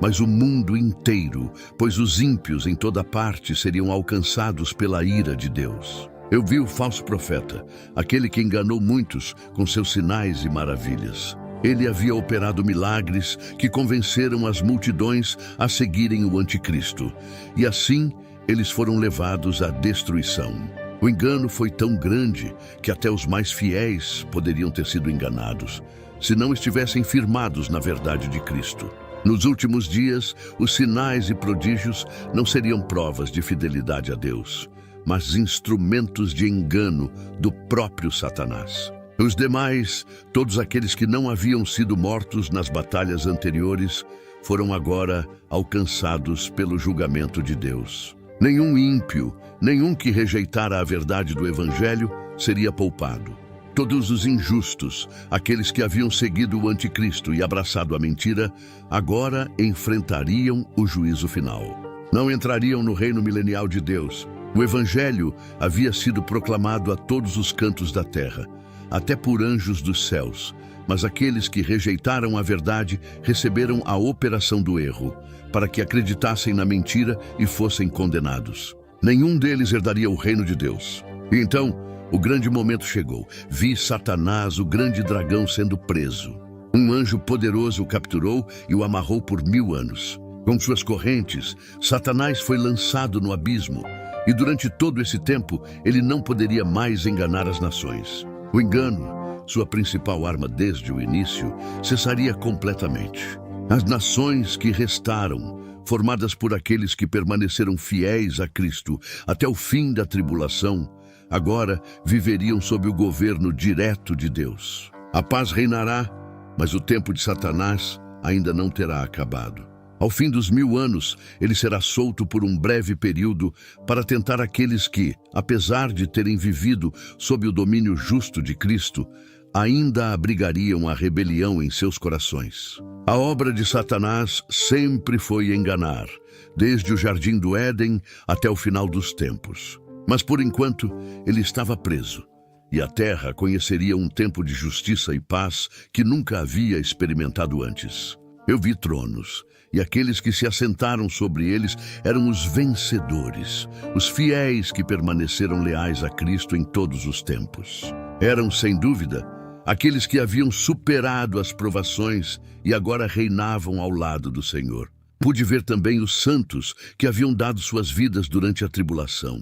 Speaker 1: mas o mundo inteiro, pois os ímpios em toda parte seriam alcançados pela ira de Deus. Eu vi o falso profeta, aquele que enganou muitos com seus sinais e maravilhas. Ele havia operado milagres que convenceram as multidões a seguirem o anticristo, e assim eles foram levados à destruição. O engano foi tão grande que até os mais fiéis poderiam ter sido enganados, se não estivessem firmados na verdade de Cristo. Nos últimos dias, os sinais e prodígios não seriam provas de fidelidade a Deus, mas instrumentos de engano do próprio Satanás. Os demais, todos aqueles que não haviam sido mortos nas batalhas anteriores, foram agora alcançados pelo julgamento de Deus. Nenhum ímpio, nenhum que rejeitara a verdade do Evangelho, seria poupado. Todos os injustos, aqueles que haviam seguido o anticristo e abraçado a mentira, agora enfrentariam o juízo final. Não entrariam no reino milenial de Deus. O Evangelho havia sido proclamado a todos os cantos da terra, até por anjos dos céus, mas aqueles que rejeitaram a verdade receberam a operação do erro, para que acreditassem na mentira e fossem condenados. Nenhum deles herdaria o reino de Deus. E então, o grande momento chegou. Vi Satanás, o grande dragão, sendo preso. Um anjo poderoso o capturou e o amarrou por 1000 anos. Com suas correntes, Satanás foi lançado no abismo, e durante todo esse tempo ele não poderia mais enganar as nações. O engano, sua principal arma desde o início, cessaria completamente. As nações que restaram, formadas por aqueles que permaneceram fiéis a Cristo até o fim da tribulação, agora viveriam sob o governo direto de Deus. A paz reinará, mas o tempo de Satanás ainda não terá acabado. Ao fim dos 1000 anos, ele será solto por um breve período para tentar aqueles que, apesar de terem vivido sob o domínio justo de Cristo, ainda abrigariam a rebelião em seus corações. A obra de Satanás sempre foi enganar, desde o jardim do Éden até o final dos tempos. Mas por enquanto, ele estava preso, e a terra conheceria um tempo de justiça e paz que nunca havia experimentado antes. Eu vi tronos, e aqueles que se assentaram sobre eles eram os vencedores, os fiéis que permaneceram leais a Cristo em todos os tempos. Eram, sem dúvida, aqueles que haviam superado as provações e agora reinavam ao lado do Senhor. Pude ver também os santos que haviam dado suas vidas durante a tribulação,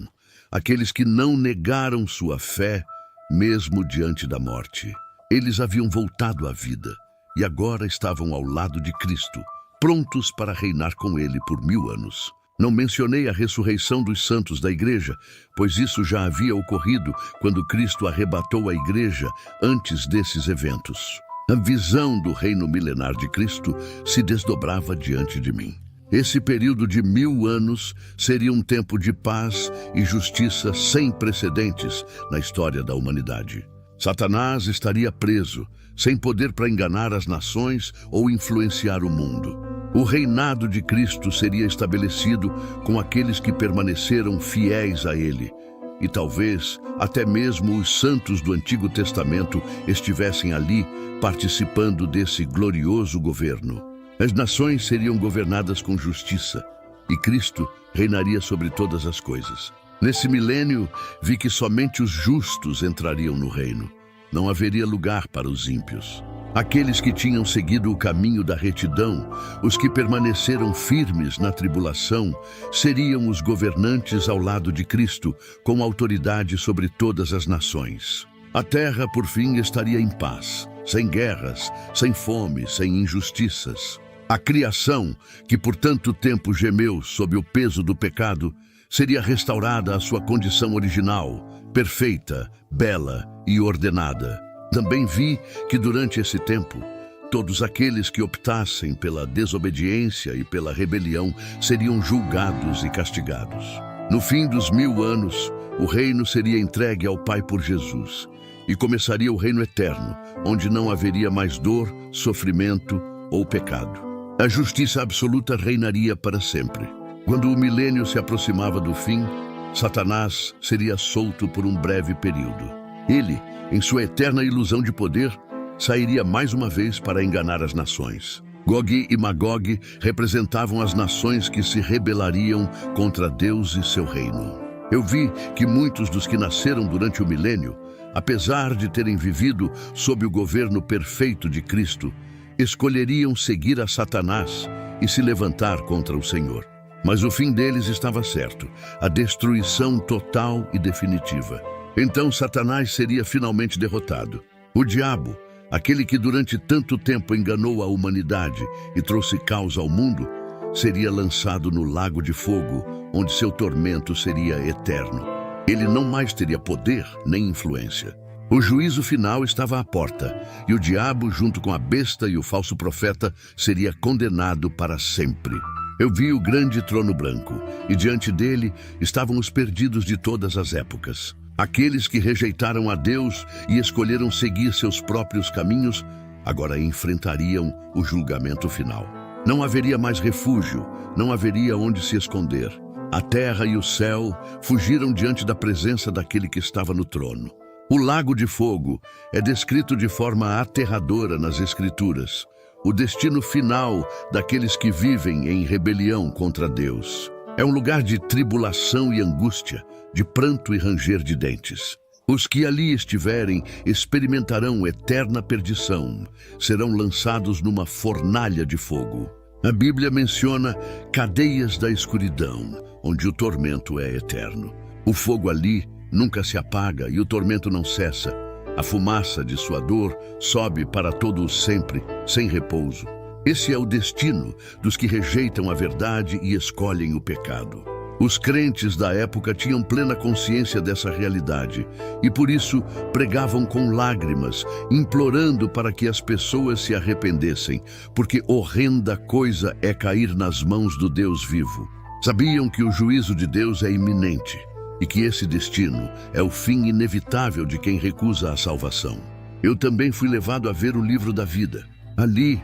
Speaker 1: aqueles que não negaram sua fé, mesmo diante da morte. Eles haviam voltado à vida e agora estavam ao lado de Cristo, prontos para reinar com ele por 1000 anos. Não mencionei a ressurreição dos santos da igreja, pois isso já havia ocorrido quando Cristo arrebatou a igreja antes desses eventos. A visão do reino milenar de Cristo se desdobrava diante de mim. Esse período de 1000 anos seria um tempo de paz e justiça sem precedentes na história da humanidade. Satanás estaria preso, sem poder para enganar as nações ou influenciar o mundo. O reinado de Cristo seria estabelecido com aqueles que permaneceram fiéis a ele. E talvez até mesmo os santos do Antigo Testamento estivessem ali participando desse glorioso governo. As nações seriam governadas com justiça e Cristo reinaria sobre todas as coisas. Nesse milênio, vi que somente os justos entrariam no reino. Não haveria lugar para os ímpios. Aqueles que tinham seguido o caminho da retidão, os que permaneceram firmes na tribulação, seriam os governantes ao lado de Cristo, com autoridade sobre todas as nações. A terra, por fim, estaria em paz, sem guerras, sem fome, sem injustiças. A criação, que por tanto tempo gemeu sob o peso do pecado, seria restaurada à sua condição original, perfeita, bela e ordenada. Também vi que durante esse tempo, Todos aqueles que optassem pela desobediência e pela rebelião seriam julgados e castigados. No fim dos 1000 anos, o reino seria entregue ao Pai por Jesus, e começaria o reino eterno, onde não haveria mais dor, sofrimento ou pecado. A justiça absoluta reinaria para sempre. Quando o milênio se aproximava do fim, Satanás seria solto por um breve período. Ele, em sua eterna ilusão de poder, sairia mais uma vez para enganar as nações. Gog e Magog representavam as nações que se rebelariam contra Deus e seu reino. Eu vi que muitos dos que nasceram durante o milênio, apesar de terem vivido sob o governo perfeito de Cristo, escolheriam seguir a Satanás e se levantar contra o Senhor. Mas o fim deles estava certo, a destruição total e definitiva. Então Satanás seria finalmente derrotado. O diabo, aquele que durante tanto tempo enganou a humanidade e trouxe caos ao mundo, seria lançado no lago de fogo, onde seu tormento seria eterno. Ele não mais teria poder nem influência. O juízo final estava à porta, e o diabo, junto com a besta e o falso profeta, seria condenado para sempre. Eu vi o grande trono branco, e diante dele estavam os perdidos de todas as épocas. Aqueles que rejeitaram a Deus e escolheram seguir seus próprios caminhos, agora enfrentariam o julgamento final. Não haveria mais refúgio, não haveria onde se esconder. A terra e o céu fugiram diante da presença daquele que estava no trono. O lago de fogo é descrito de forma aterradora nas Escrituras, o destino final daqueles que vivem em rebelião contra Deus. É um lugar de tribulação e angústia, de pranto e ranger de dentes. Os que ali estiverem experimentarão eterna perdição, serão lançados numa fornalha de fogo. A Bíblia menciona cadeias da escuridão, onde o tormento é eterno. O fogo ali nunca se apaga e o tormento não cessa. A fumaça de sua dor sobe para todo o sempre, sem repouso. Esse é o destino dos que rejeitam a verdade e escolhem o pecado. Os crentes da época tinham plena consciência dessa realidade e por isso pregavam com lágrimas, implorando para que as pessoas se arrependessem, porque horrenda coisa é cair nas mãos do Deus vivo. Sabiam que o juízo de Deus é iminente e que esse destino é o fim inevitável de quem recusa a salvação. Eu também fui levado a ver o livro da vida. Ali,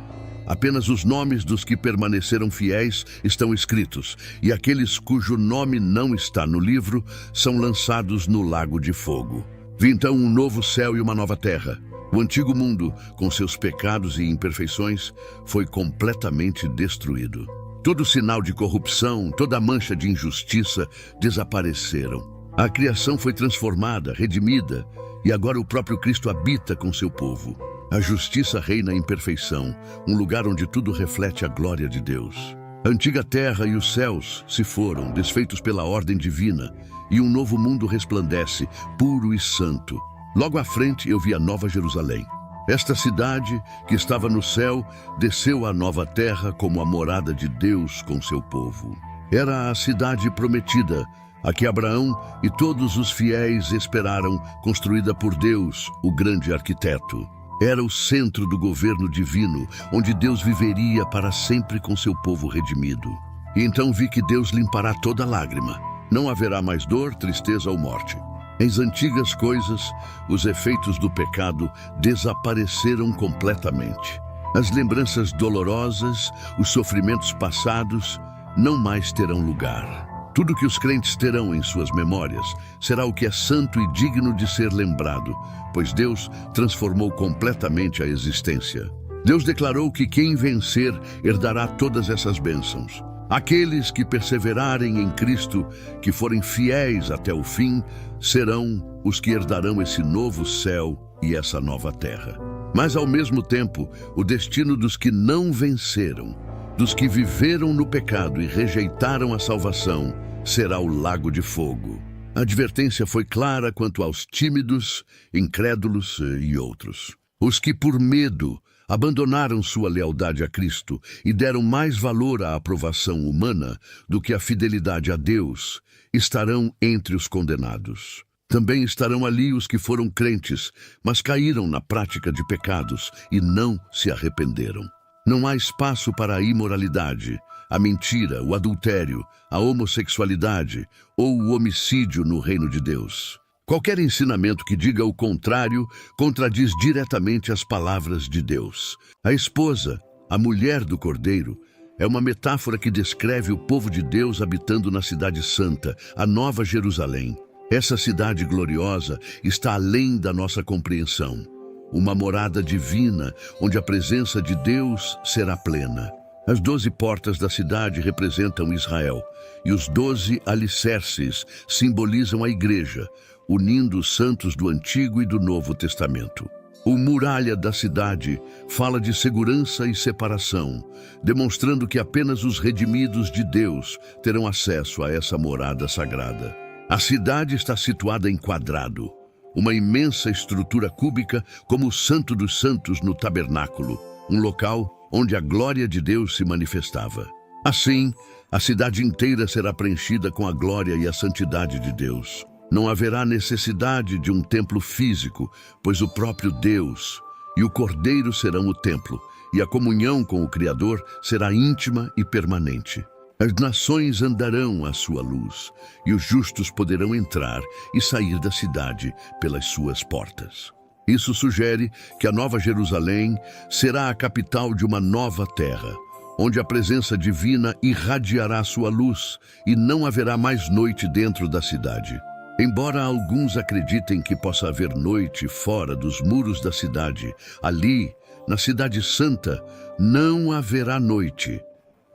Speaker 1: apenas os nomes dos que permaneceram fiéis estão escritos, e aqueles cujo nome não está no livro são lançados no lago de fogo. Vi então um novo céu e uma nova terra. O antigo mundo, com seus pecados e imperfeições, foi completamente destruído. Todo sinal de corrupção, toda mancha de injustiça desapareceram. A criação foi transformada, redimida, e agora o próprio Cristo habita com seu povo. A justiça reina em perfeição, um lugar onde tudo reflete a glória de Deus. A antiga terra e os céus se foram, desfeitos pela ordem divina, e um novo mundo resplandece, puro e santo. Logo à frente eu vi a Nova Jerusalém. Esta cidade, que estava no céu, desceu à nova terra como a morada de Deus com seu povo. Era a cidade prometida, a que Abraão e todos os fiéis esperaram, construída por Deus, o grande arquiteto. Era o centro do governo divino, onde Deus viveria para sempre com seu povo redimido. E então vi que Deus limpará toda lágrima. Não haverá mais dor, tristeza ou morte. As antigas coisas, os efeitos do pecado, desapareceram completamente. As lembranças dolorosas, os sofrimentos passados, não mais terão lugar. Tudo que os crentes terão em suas memórias será o que é santo e digno de ser lembrado, pois Deus transformou completamente a existência. Deus declarou que quem vencer herdará todas essas bênçãos. Aqueles que perseverarem em Cristo, que forem fiéis até o fim, serão os que herdarão esse novo céu e essa nova terra. Mas, ao mesmo tempo, o destino dos que não venceram, dos que viveram no pecado e rejeitaram a salvação, será o lago de fogo. A advertência foi clara quanto aos tímidos, incrédulos e outros. Os que, por medo, abandonaram sua lealdade a Cristo e deram mais valor à aprovação humana do que à fidelidade a Deus, estarão entre os condenados. Também estarão ali os que foram crentes, mas caíram na prática de pecados e não se arrependeram. Não há espaço para a imoralidade, a mentira, o adultério, a homossexualidade ou o homicídio no reino de Deus. Qualquer ensinamento que diga o contrário contradiz diretamente as palavras de Deus. A esposa, a mulher do Cordeiro, é uma metáfora que descreve o povo de Deus habitando na Cidade Santa, a Nova Jerusalém. Essa cidade gloriosa está além da nossa compreensão. Uma morada divina, onde a presença de Deus será plena. As 12 portas da cidade representam Israel, e os 12 alicerces simbolizam a igreja, unindo os santos do Antigo e do Novo Testamento. O muralha da cidade fala de segurança e separação, demonstrando que apenas os redimidos de Deus terão acesso a essa morada sagrada. A cidade está situada em quadrado, uma imensa estrutura cúbica como o Santo dos Santos no tabernáculo, um local onde a glória de Deus se manifestava. Assim, a cidade inteira será preenchida com a glória e a santidade de Deus. Não haverá necessidade de um templo físico, pois o próprio Deus e o Cordeiro serão o templo, e a comunhão com o Criador será íntima e permanente. As nações andarão à sua luz, e os justos poderão entrar e sair da cidade pelas suas portas. Isso sugere que a Nova Jerusalém será a capital de uma nova terra, onde a presença divina irradiará sua luz e não haverá mais noite dentro da cidade. Embora alguns acreditem que possa haver noite fora dos muros da cidade, ali, na Cidade Santa, não haverá noite,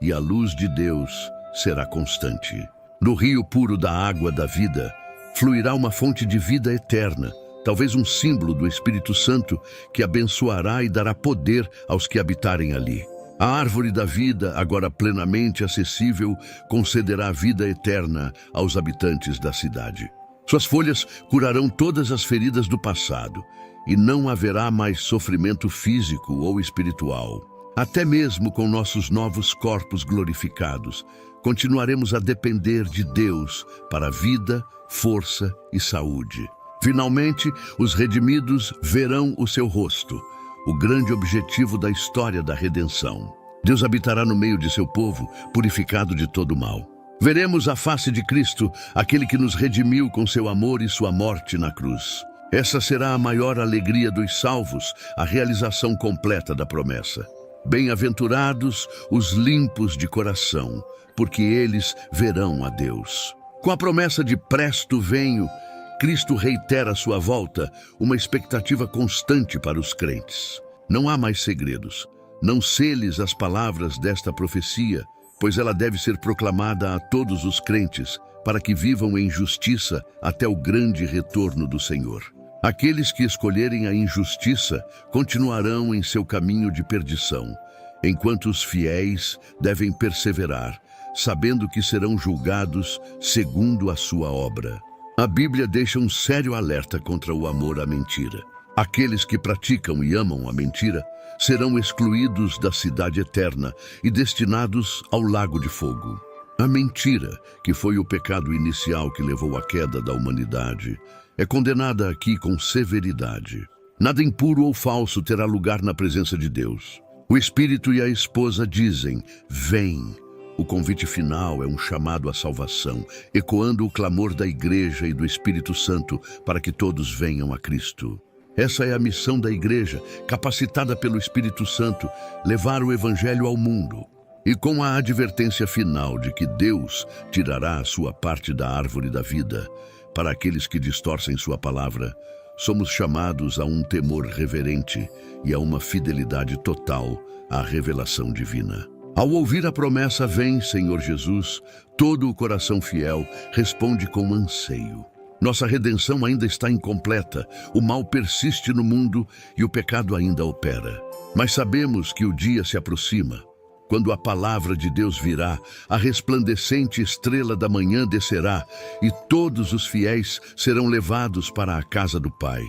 Speaker 1: e a luz de Deus será constante. No rio puro da água da vida, fluirá uma fonte de vida eterna, talvez um símbolo do Espírito Santo que abençoará e dará poder aos que habitarem ali. A árvore da vida, agora plenamente acessível, concederá vida eterna aos habitantes da cidade. Suas folhas curarão todas as feridas do passado, e não haverá mais sofrimento físico ou espiritual. Até mesmo com nossos novos corpos glorificados, continuaremos a depender de Deus para vida, força e saúde. Finalmente, os redimidos verão o seu rosto, o grande objetivo da história da redenção. Deus habitará no meio de seu povo, purificado de todo mal. Veremos a face de Cristo, aquele que nos redimiu com seu amor e sua morte na cruz. Essa será a maior alegria dos salvos, a realização completa da promessa. Bem-aventurados os limpos de coração, porque eles verão a Deus. Com a promessa de presto venho, Cristo reitera sua volta, uma expectativa constante para os crentes. Não há mais segredos. Não seles as palavras desta profecia, pois ela deve ser proclamada a todos os crentes, para que vivam em justiça até o grande retorno do Senhor. Aqueles que escolherem a injustiça continuarão em seu caminho de perdição, enquanto os fiéis devem perseverar, sabendo que serão julgados segundo a sua obra. A Bíblia deixa um sério alerta contra o amor à mentira. Aqueles que praticam e amam a mentira serão excluídos da cidade eterna e destinados ao lago de fogo. A mentira, que foi o pecado inicial que levou à queda da humanidade, é condenada aqui com severidade. Nada impuro ou falso terá lugar na presença de Deus. O Espírito e a esposa dizem: vem. O convite final é um chamado à salvação, ecoando o clamor da Igreja e do Espírito Santo para que todos venham a Cristo. Essa é a missão da Igreja, capacitada pelo Espírito Santo, levar o Evangelho ao mundo. E com a advertência final de que Deus tirará a sua parte da árvore da vida, para aqueles que distorcem sua palavra, somos chamados a um temor reverente e a uma fidelidade total à revelação divina. Ao ouvir a promessa, vem, Senhor Jesus, todo o coração fiel responde com anseio. Nossa redenção ainda está incompleta, o mal persiste no mundo e o pecado ainda opera. Mas sabemos que o dia se aproxima. Quando a palavra de Deus virá, a resplandecente estrela da manhã descerá e todos os fiéis serão levados para a casa do Pai.